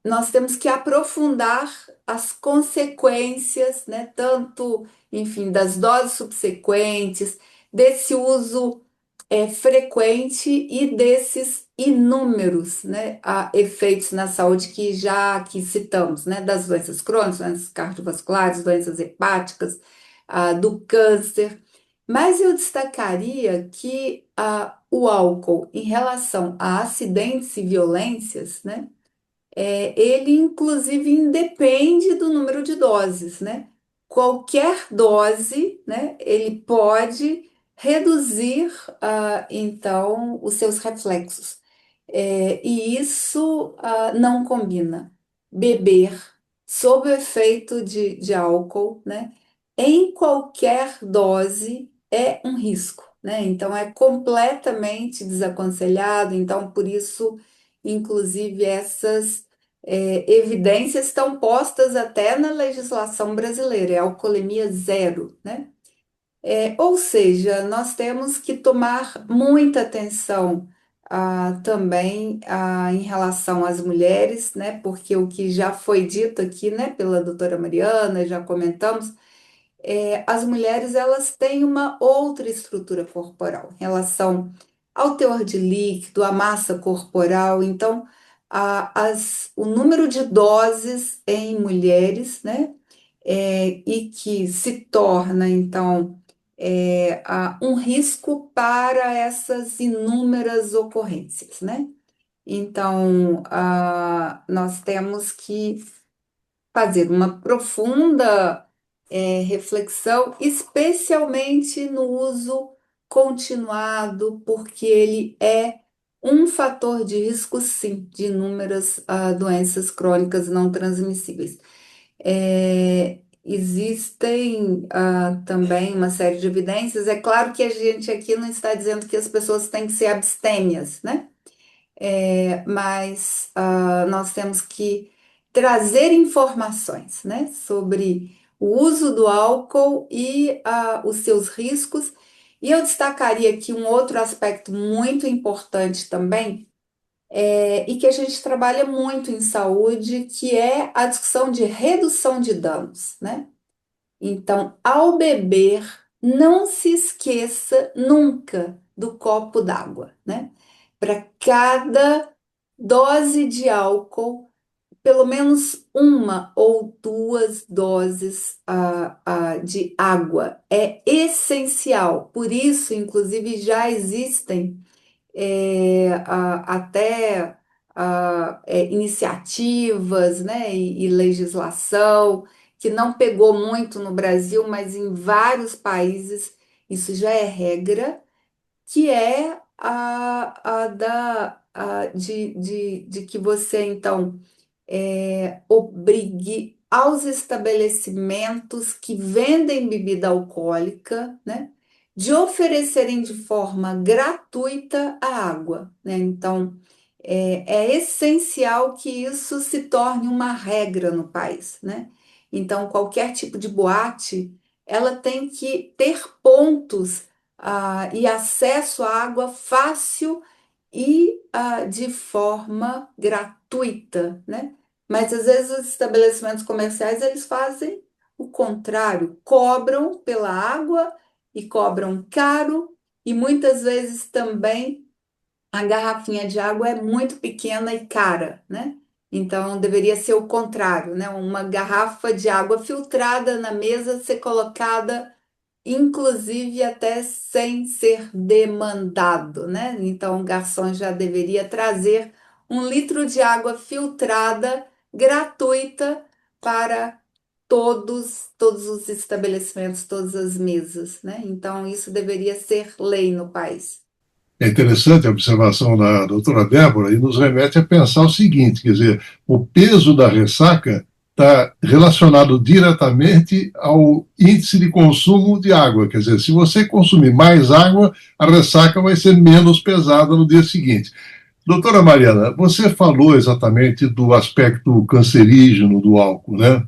nós temos que aprofundar as consequências, né, tanto, enfim, das doses subsequentes, desse uso frequente e desses inúmeros, né, efeitos na saúde que já aqui citamos, né, das doenças crônicas, doenças cardiovasculares, doenças hepáticas, do câncer. Mas eu destacaria que o álcool, em relação a acidentes e violências, né, ele inclusive independe do número de doses, né? Qualquer dose, né, ele pode reduzir, então, os seus reflexos. E isso não combina. Beber sob o efeito de álcool, né, em qualquer dose é um risco, né? Então é completamente desaconselhado. Então, por isso, inclusive, essas evidências estão postas até na legislação brasileira, é alcoolemia zero, né? Ou seja, nós temos que tomar muita atenção também em relação às mulheres, né? Porque o que já foi dito aqui, né, pela doutora Mariana, já comentamos, as mulheres elas têm uma outra estrutura corporal em relação ao teor de líquido, à massa corporal. Então, o número de doses em mulheres, né, e que se torna, então, um risco para essas inúmeras ocorrências, né? Então, nós temos que fazer uma profunda reflexão, especialmente no uso continuado, porque ele é um fator de risco, sim, de inúmeras doenças crônicas não transmissíveis. Existem também uma série de evidências. É claro que a gente aqui não está dizendo que as pessoas têm que ser abstêmias, né? Mas nós temos que trazer informações, né, sobre o uso do álcool e os seus riscos. E eu destacaria aqui um outro aspecto muito importante também, e que a gente trabalha muito em saúde, que é a discussão de redução de danos, né? Então, ao beber, não se esqueça nunca do copo d'água, né? Para cada dose de álcool, pelo menos uma ou duas doses de água é essencial. Por isso, inclusive, já existem até iniciativas, né, e legislação que não pegou muito no Brasil, mas em vários países isso já é regra, que é de que você, então, obrigue aos estabelecimentos que vendem bebida alcoólica, né, de oferecerem de forma gratuita a água, né? Então, é essencial que isso se torne uma regra no país, né? Então, qualquer tipo de boate, ela tem que ter pontos e acesso à água fácil e de forma gratuita, né? Mas às vezes os estabelecimentos comerciais eles fazem o contrário, cobram pela água e cobram caro, e muitas vezes também a garrafinha de água é muito pequena e cara, né? Então deveria ser o contrário, né? Uma garrafa de água filtrada na mesa ser colocada inclusive até sem ser demandado, né? Então, o garçom já deveria trazer 1 litro de água filtrada gratuita para todos os estabelecimentos, todas as mesas, né? Então, isso deveria ser lei no país. É interessante a observação da doutora Débora e nos remete a pensar o seguinte, quer dizer, o peso da ressaca está relacionado diretamente ao índice de consumo de água. Quer dizer, se você consumir mais água, a ressaca vai ser menos pesada no dia seguinte. Doutora Mariana, você falou exatamente do aspecto cancerígeno do álcool, né?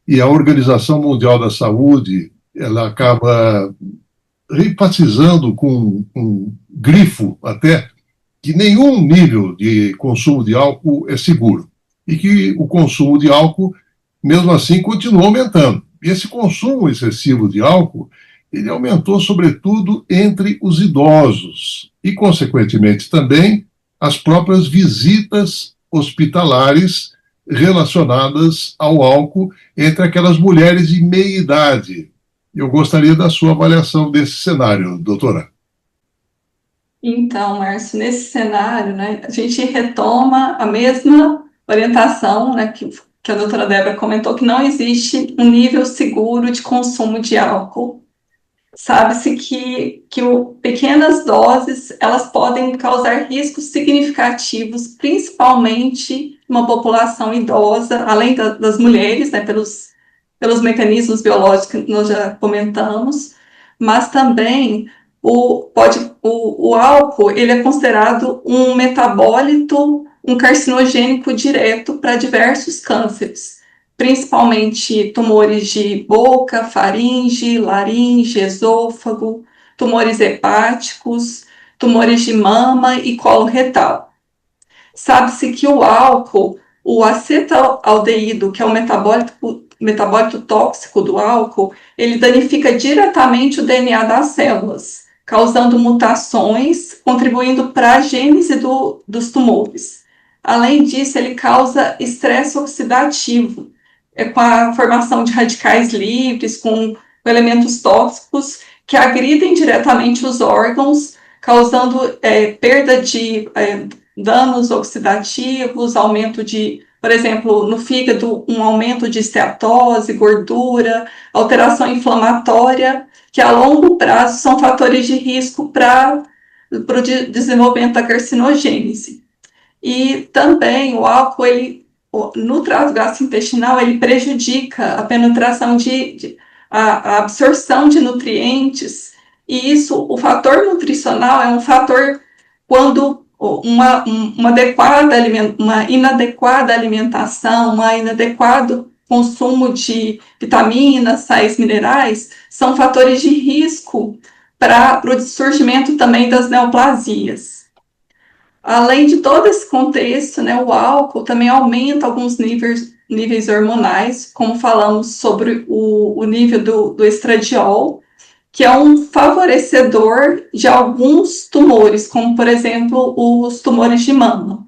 E a Organização Mundial da Saúde, ela acaba enfatizando com um grifo até que nenhum nível de consumo de álcool é seguro e que o consumo de álcool, mesmo assim, continua aumentando. E esse consumo excessivo de álcool, ele aumentou sobretudo entre os idosos e, consequentemente, também as próprias visitas hospitalares relacionadas ao álcool entre aquelas mulheres de meia idade. Eu gostaria da sua avaliação desse cenário, doutora. Então, Márcio, nesse cenário, né, a gente retoma a mesma orientação, né, que a doutora Débora comentou, que não existe um nível seguro de consumo de álcool. Sabe-se que pequenas doses elas podem causar riscos significativos, principalmente numa população idosa, além das mulheres, né, pelos mecanismos biológicos que nós já comentamos, mas também o álcool ele é considerado um metabólito, um carcinogênico direto para diversos cânceres, principalmente tumores de boca, faringe, laringe, esôfago, tumores hepáticos, tumores de mama e colo retal. Sabe-se que o álcool, o acetaldeído, que é o metabólito tóxico do álcool, ele danifica diretamente o DNA das células, causando mutações, contribuindo para a gênese dos tumores. Além disso, ele causa estresse oxidativo, com a formação de radicais livres, com elementos tóxicos que agridem diretamente os órgãos, causando perda de danos oxidativos, aumento de, por exemplo, no fígado, um aumento de esteatose, gordura, alteração inflamatória, que a longo prazo são fatores de risco para o desenvolvimento da carcinogênese. E também o álcool, no trato gastrointestinal, ele prejudica a penetração a absorção de nutrientes, e isso, o fator nutricional é um fator quando uma inadequada alimentação, um inadequado consumo de vitaminas, sais minerais, são fatores de risco para o surgimento também das neoplasias. Além de todo esse contexto, né, o álcool também aumenta alguns níveis hormonais, como falamos sobre o nível do estradiol, que é um favorecedor de alguns tumores, como, por exemplo, os tumores de mama.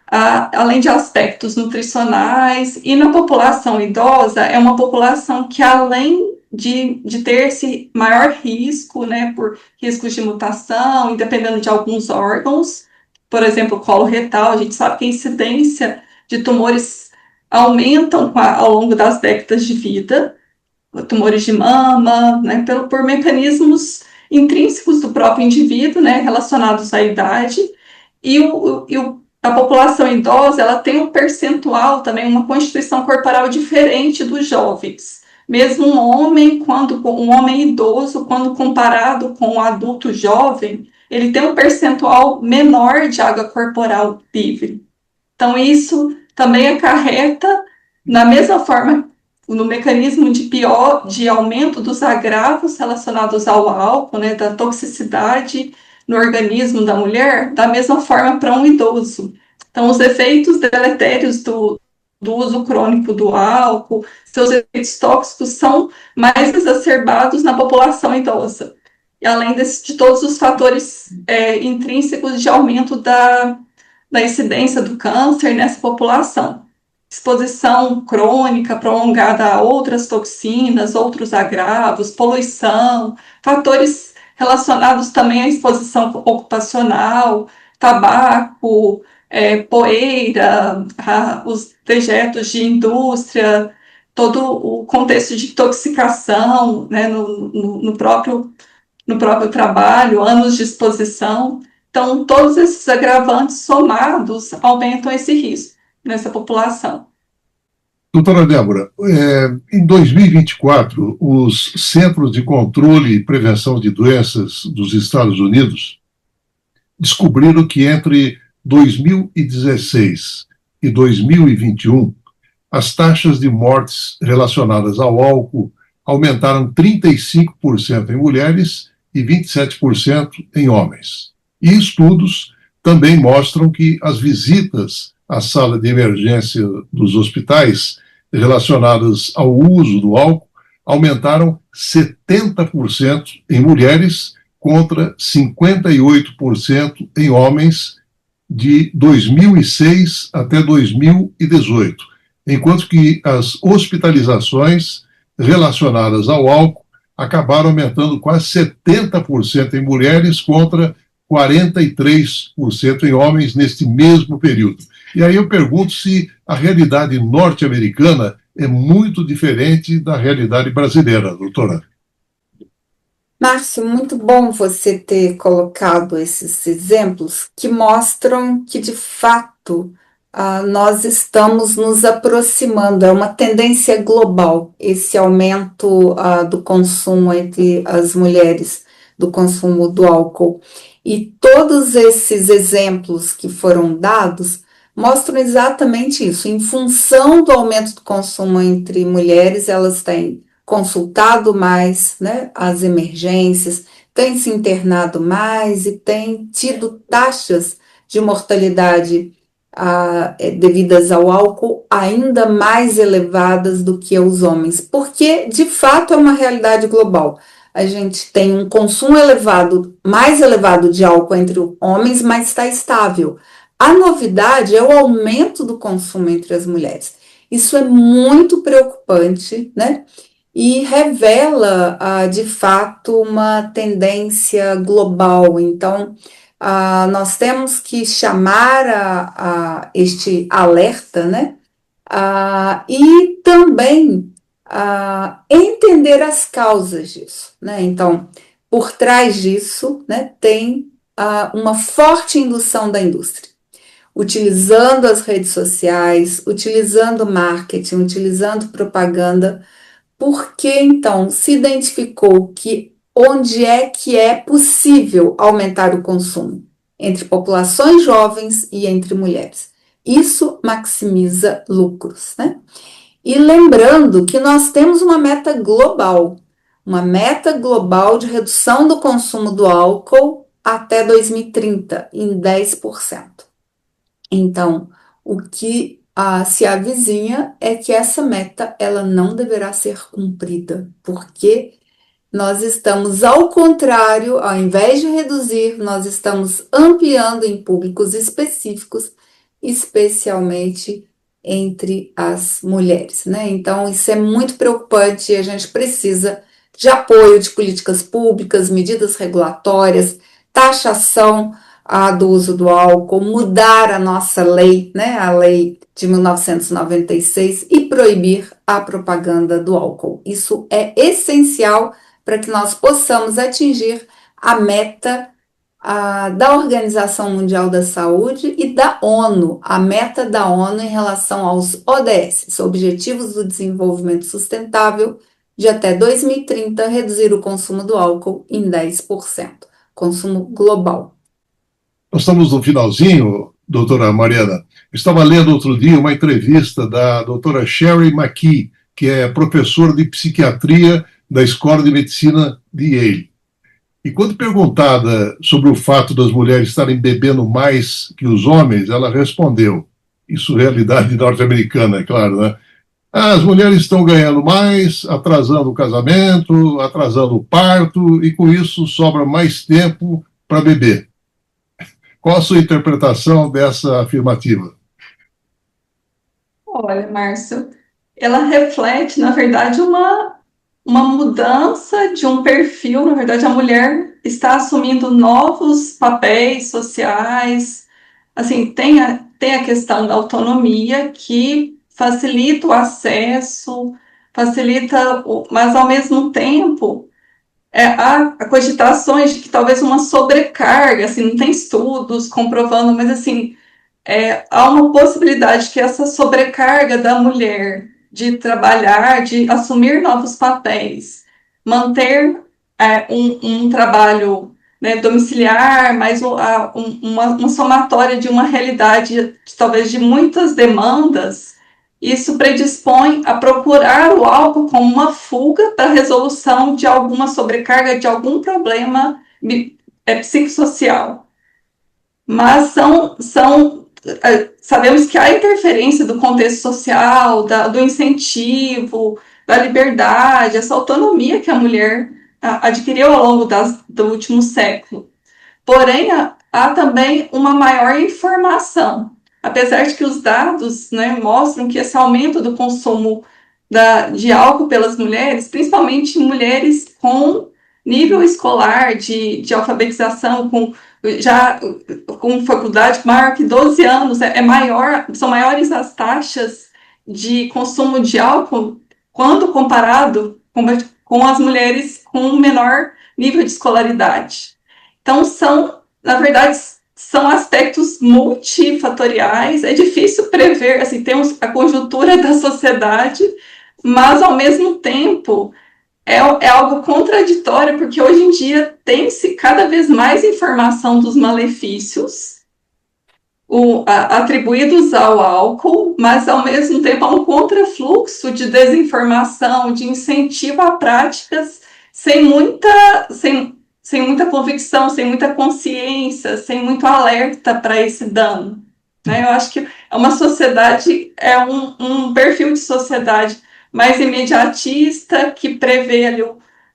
Além de aspectos nutricionais, e na população idosa, é uma população que, além de ter esse maior risco, né, por riscos de mutação, dependendo de alguns órgãos, por exemplo, colo retal, a gente sabe que a incidência de tumores aumentam ao longo das décadas de vida, tumores de mama, né, por mecanismos intrínsecos do próprio indivíduo, né, relacionados à idade, e a população idosa, ela tem um percentual também, uma constituição corporal diferente dos jovens. Mesmo um homem idoso, quando comparado com um adulto jovem, ele tem um percentual menor de água corporal livre. Então, isso também acarreta, na mesma forma, no mecanismo de aumento dos agravos relacionados ao álcool, né, da toxicidade no organismo da mulher, da mesma forma para um idoso. Então, os efeitos deletérios do uso crônico do álcool, seus efeitos tóxicos são mais exacerbados na população idosa. E além de todos os fatores intrínsecos de aumento da incidência do câncer nessa população. Exposição crônica prolongada a outras toxinas, outros agravos, poluição, fatores relacionados também à exposição ocupacional, tabaco, poeira, os dejetos de indústria, todo o contexto de intoxicação, né, no próprio trabalho, anos de exposição. Então, todos esses agravantes somados aumentam esse risco nessa população. Doutora Débora, em 2024, os Centros de Controle e Prevenção de Doenças dos Estados Unidos descobriram que entre 2016 e 2021, as taxas de mortes relacionadas ao álcool aumentaram 35% em mulheres e 27% em homens. E estudos também mostram que as visitas à sala de emergência dos hospitais relacionadas ao uso do álcool aumentaram 70% em mulheres contra 58% em homens de 2006 até 2018, enquanto que as hospitalizações relacionadas ao álcool acabaram aumentando quase 70% em mulheres contra 43% em homens neste mesmo período. E aí eu pergunto se a realidade norte-americana é muito diferente da realidade brasileira, doutora. Márcio, muito bom você ter colocado esses exemplos que mostram que, de fato, nós estamos nos aproximando, é uma tendência global, esse aumento do consumo entre as mulheres, do consumo do álcool. E todos esses exemplos que foram dados mostram exatamente isso. Em função do aumento do consumo entre mulheres, elas têm consultado mais, né, as emergências, têm se internado mais e têm tido taxas de mortalidade devidas ao álcool ainda mais elevadas do que os homens, porque de fato é uma realidade global. A gente tem um consumo elevado, mais elevado de álcool entre homens, mas está estável. A novidade é o aumento do consumo entre as mulheres. Isso é muito preocupante, né? E revela, de fato, uma tendência global. Então, nós temos que chamar a este alerta, né? E também entender as causas disso, né? Então, por trás disso, né, tem uma forte indução da indústria, utilizando as redes sociais, utilizando marketing, utilizando propaganda, porque então se identificou que onde é que é possível aumentar o consumo? Entre populações jovens e entre mulheres. Isso maximiza lucros, né? E lembrando que nós temos uma meta global de redução do consumo do álcool até 2030, em 10%. Então, o que se avizinha é que essa meta ela não deverá ser cumprida, porque nós estamos, ao contrário, ao invés de reduzir, nós estamos ampliando em públicos específicos, especialmente entre as mulheres, né? Então, isso é muito preocupante e a gente precisa de apoio de políticas públicas, medidas regulatórias, taxação do uso do álcool, mudar a nossa lei, né, a lei de 1996 e proibir a propaganda do álcool. Isso é essencial para que nós possamos atingir a meta da Organização Mundial da Saúde e da ONU, a meta da ONU em relação aos ODS, Objetivos do Desenvolvimento Sustentável, de até 2030 reduzir o consumo do álcool em 10%, consumo global. Nós estamos no finalzinho, doutora Mariana. Estava lendo outro dia uma entrevista da doutora Sherry McKee, que é professora de psiquiatria da Escola de Medicina de Yale. E quando perguntada sobre o fato das mulheres estarem bebendo mais que os homens, ela respondeu, isso é realidade norte-americana, é claro, né? As mulheres estão ganhando mais, atrasando o casamento, atrasando o parto, e com isso sobra mais tempo para beber. Qual a sua interpretação dessa afirmativa? Olha, Márcio, ela reflete, na verdade, uma mudança de um perfil. Na verdade, a mulher está assumindo novos papéis sociais. Assim, tem a questão da autonomia, que facilita o acesso, mas ao mesmo tempo há cogitações de que talvez uma sobrecarga, assim, não tem estudos comprovando, mas assim, há uma possibilidade que essa sobrecarga da mulher de trabalhar, de assumir novos papéis, manter um trabalho né, domiciliar, mais uma somatória de uma realidade, talvez de muitas demandas, isso predispõe a procurar o álcool como uma fuga para a resolução de alguma sobrecarga, de algum problema psicossocial. Mas sabemos que há interferência do contexto social, do incentivo, da liberdade, essa autonomia que a mulher adquiriu ao longo do último século. Porém, há também uma maior informação, apesar de que os dados, né, mostram que esse aumento do consumo de álcool pelas mulheres, principalmente mulheres com nível escolar de alfabetização, com faculdade maior que 12 anos, são maiores as taxas de consumo de álcool quando comparado com as mulheres com menor nível de escolaridade. Então, na verdade, são aspectos multifatoriais, é difícil prever, assim, temos a conjuntura da sociedade, mas, ao mesmo tempo, é algo contraditório, porque hoje em dia tem-se cada vez mais informação dos malefícios atribuídos ao álcool, mas, ao mesmo tempo, há um contrafluxo de desinformação, de incentivo a práticas sem muita convicção, sem muita consciência, sem muito alerta para esse dano. Né? Eu acho que é uma sociedade, é um perfil de sociedade mais imediatista, que prevê ali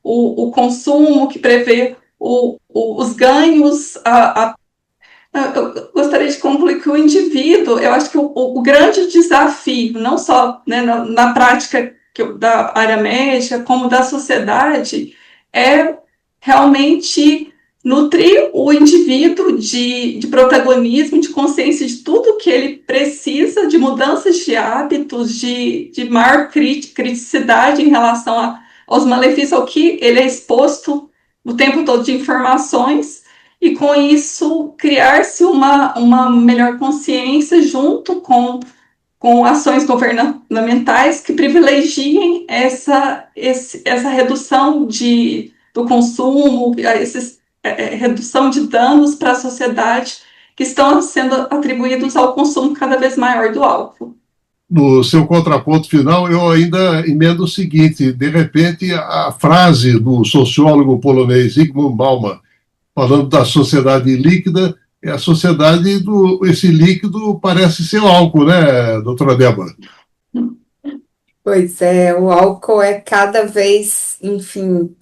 o consumo, que prevê os ganhos. Eu gostaria de concluir que o indivíduo, eu acho que o grande desafio, não só, né, na prática da área médica, como da sociedade, é realmente nutrir o indivíduo de protagonismo, de consciência de tudo que ele precisa, de mudanças de hábitos, de maior criticidade em relação aos malefícios, ao que ele é exposto o tempo todo de informações, e com isso criar-se uma melhor consciência junto com ações governamentais que privilegiem essa redução do consumo, redução de danos para a sociedade que estão sendo atribuídos ao consumo cada vez maior do álcool. No seu contraponto final, eu ainda emendo o seguinte: de repente, a frase do sociólogo polonês Zygmunt Bauman, falando da sociedade líquida, é a sociedade esse líquido parece ser o álcool, né, doutora Débora? Pois é, o álcool é cada vez, enfim,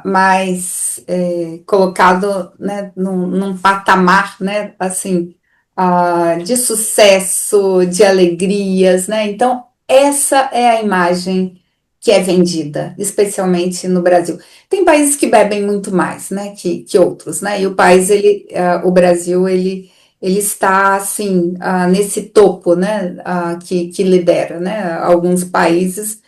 mais colocado, né, num patamar, né, assim, de sucesso, de alegrias, né? Então, essa é a imagem que é vendida, especialmente no Brasil. Tem países que bebem muito mais, né, que outros, né? E o Brasil, ele está, assim, nesse topo, né, que lidera, né? Alguns países,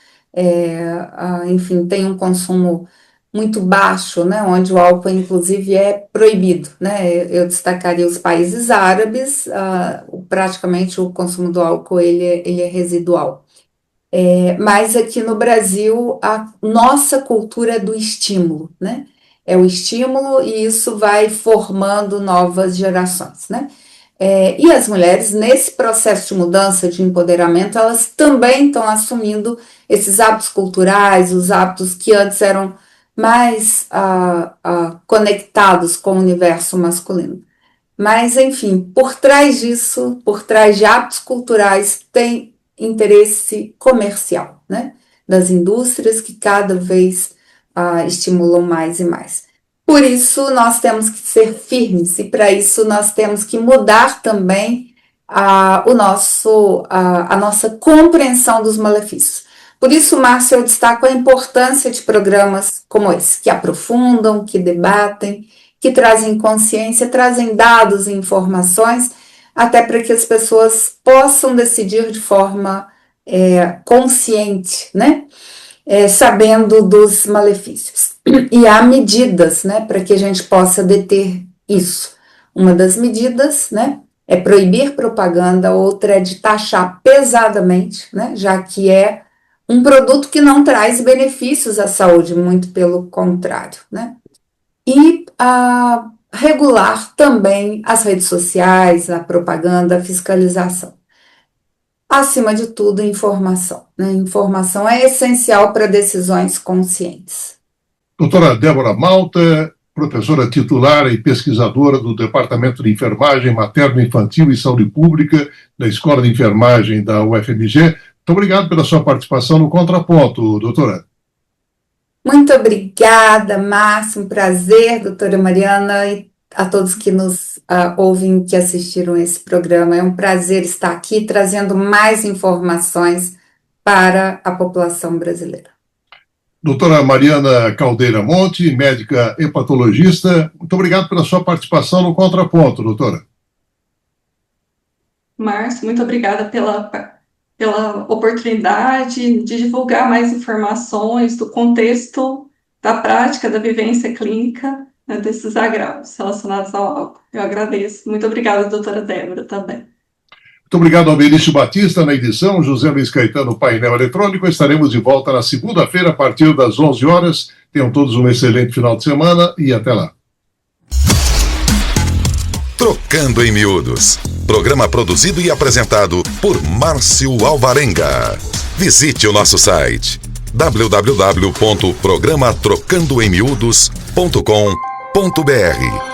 enfim, tem um consumo muito baixo, né, onde o álcool, inclusive, é proibido, né? Eu destacaria os países árabes, praticamente o consumo do álcool ele é residual. Mas aqui no Brasil, a nossa cultura é do estímulo, né? É o estímulo, e isso vai formando novas gerações, né? E as mulheres, nesse processo de mudança, de empoderamento, elas também estão assumindo esses hábitos culturais, os hábitos que antes eram mais conectados com o universo masculino. Mas, enfim, por trás disso, por trás de hábitos culturais, tem interesse comercial, né? Das indústrias que cada vez estimulam mais e mais. Por isso, nós temos que ser firmes, e para isso nós temos que mudar também a nossa compreensão dos malefícios. Por isso, Márcio, eu destaco a importância de programas como esse, que aprofundam, que debatem, que trazem consciência, trazem dados e informações, até para que as pessoas possam decidir de forma consciente, né? Sabendo dos malefícios. E há medidas, né, para que a gente possa deter isso. Uma das medidas, né, é proibir propaganda, outra é de taxar pesadamente, né, já que é um produto que não traz benefícios à saúde, muito pelo contrário, né? e regular também as redes sociais, a propaganda, a fiscalização. Acima de tudo, informação, né? Informação é essencial para decisões conscientes. Doutora Débora Malta, professora titular e pesquisadora do Departamento de Enfermagem Materno-Infantil e Saúde Pública da Escola de Enfermagem da UFMG. Muito obrigado pela sua participação no Contraponto, doutora. Muito obrigada, Márcio. Um prazer, doutora Mariana, e a todos que nos ouvem, que assistiram esse programa. É um prazer estar aqui trazendo mais informações para a população brasileira. Doutora Mariana Caldeira Monte, médica hepatologista, muito obrigado pela sua participação no Contraponto, doutora. Márcio, muito obrigada pela oportunidade de divulgar mais informações do contexto da prática da vivência clínica, né, desses agravos relacionados ao álcool. Eu agradeço. Muito obrigada, doutora Débora, também. Muito obrigado ao Benício Batista na edição, José Luiz Caetano, painel eletrônico. Estaremos de volta na segunda-feira, a partir das 11 horas. Tenham todos um excelente final de semana e até lá. Trocando em Miúdos. Programa produzido e apresentado por Márcio Alvarenga. Visite o nosso site www.programatrocandoemmiudos.com.br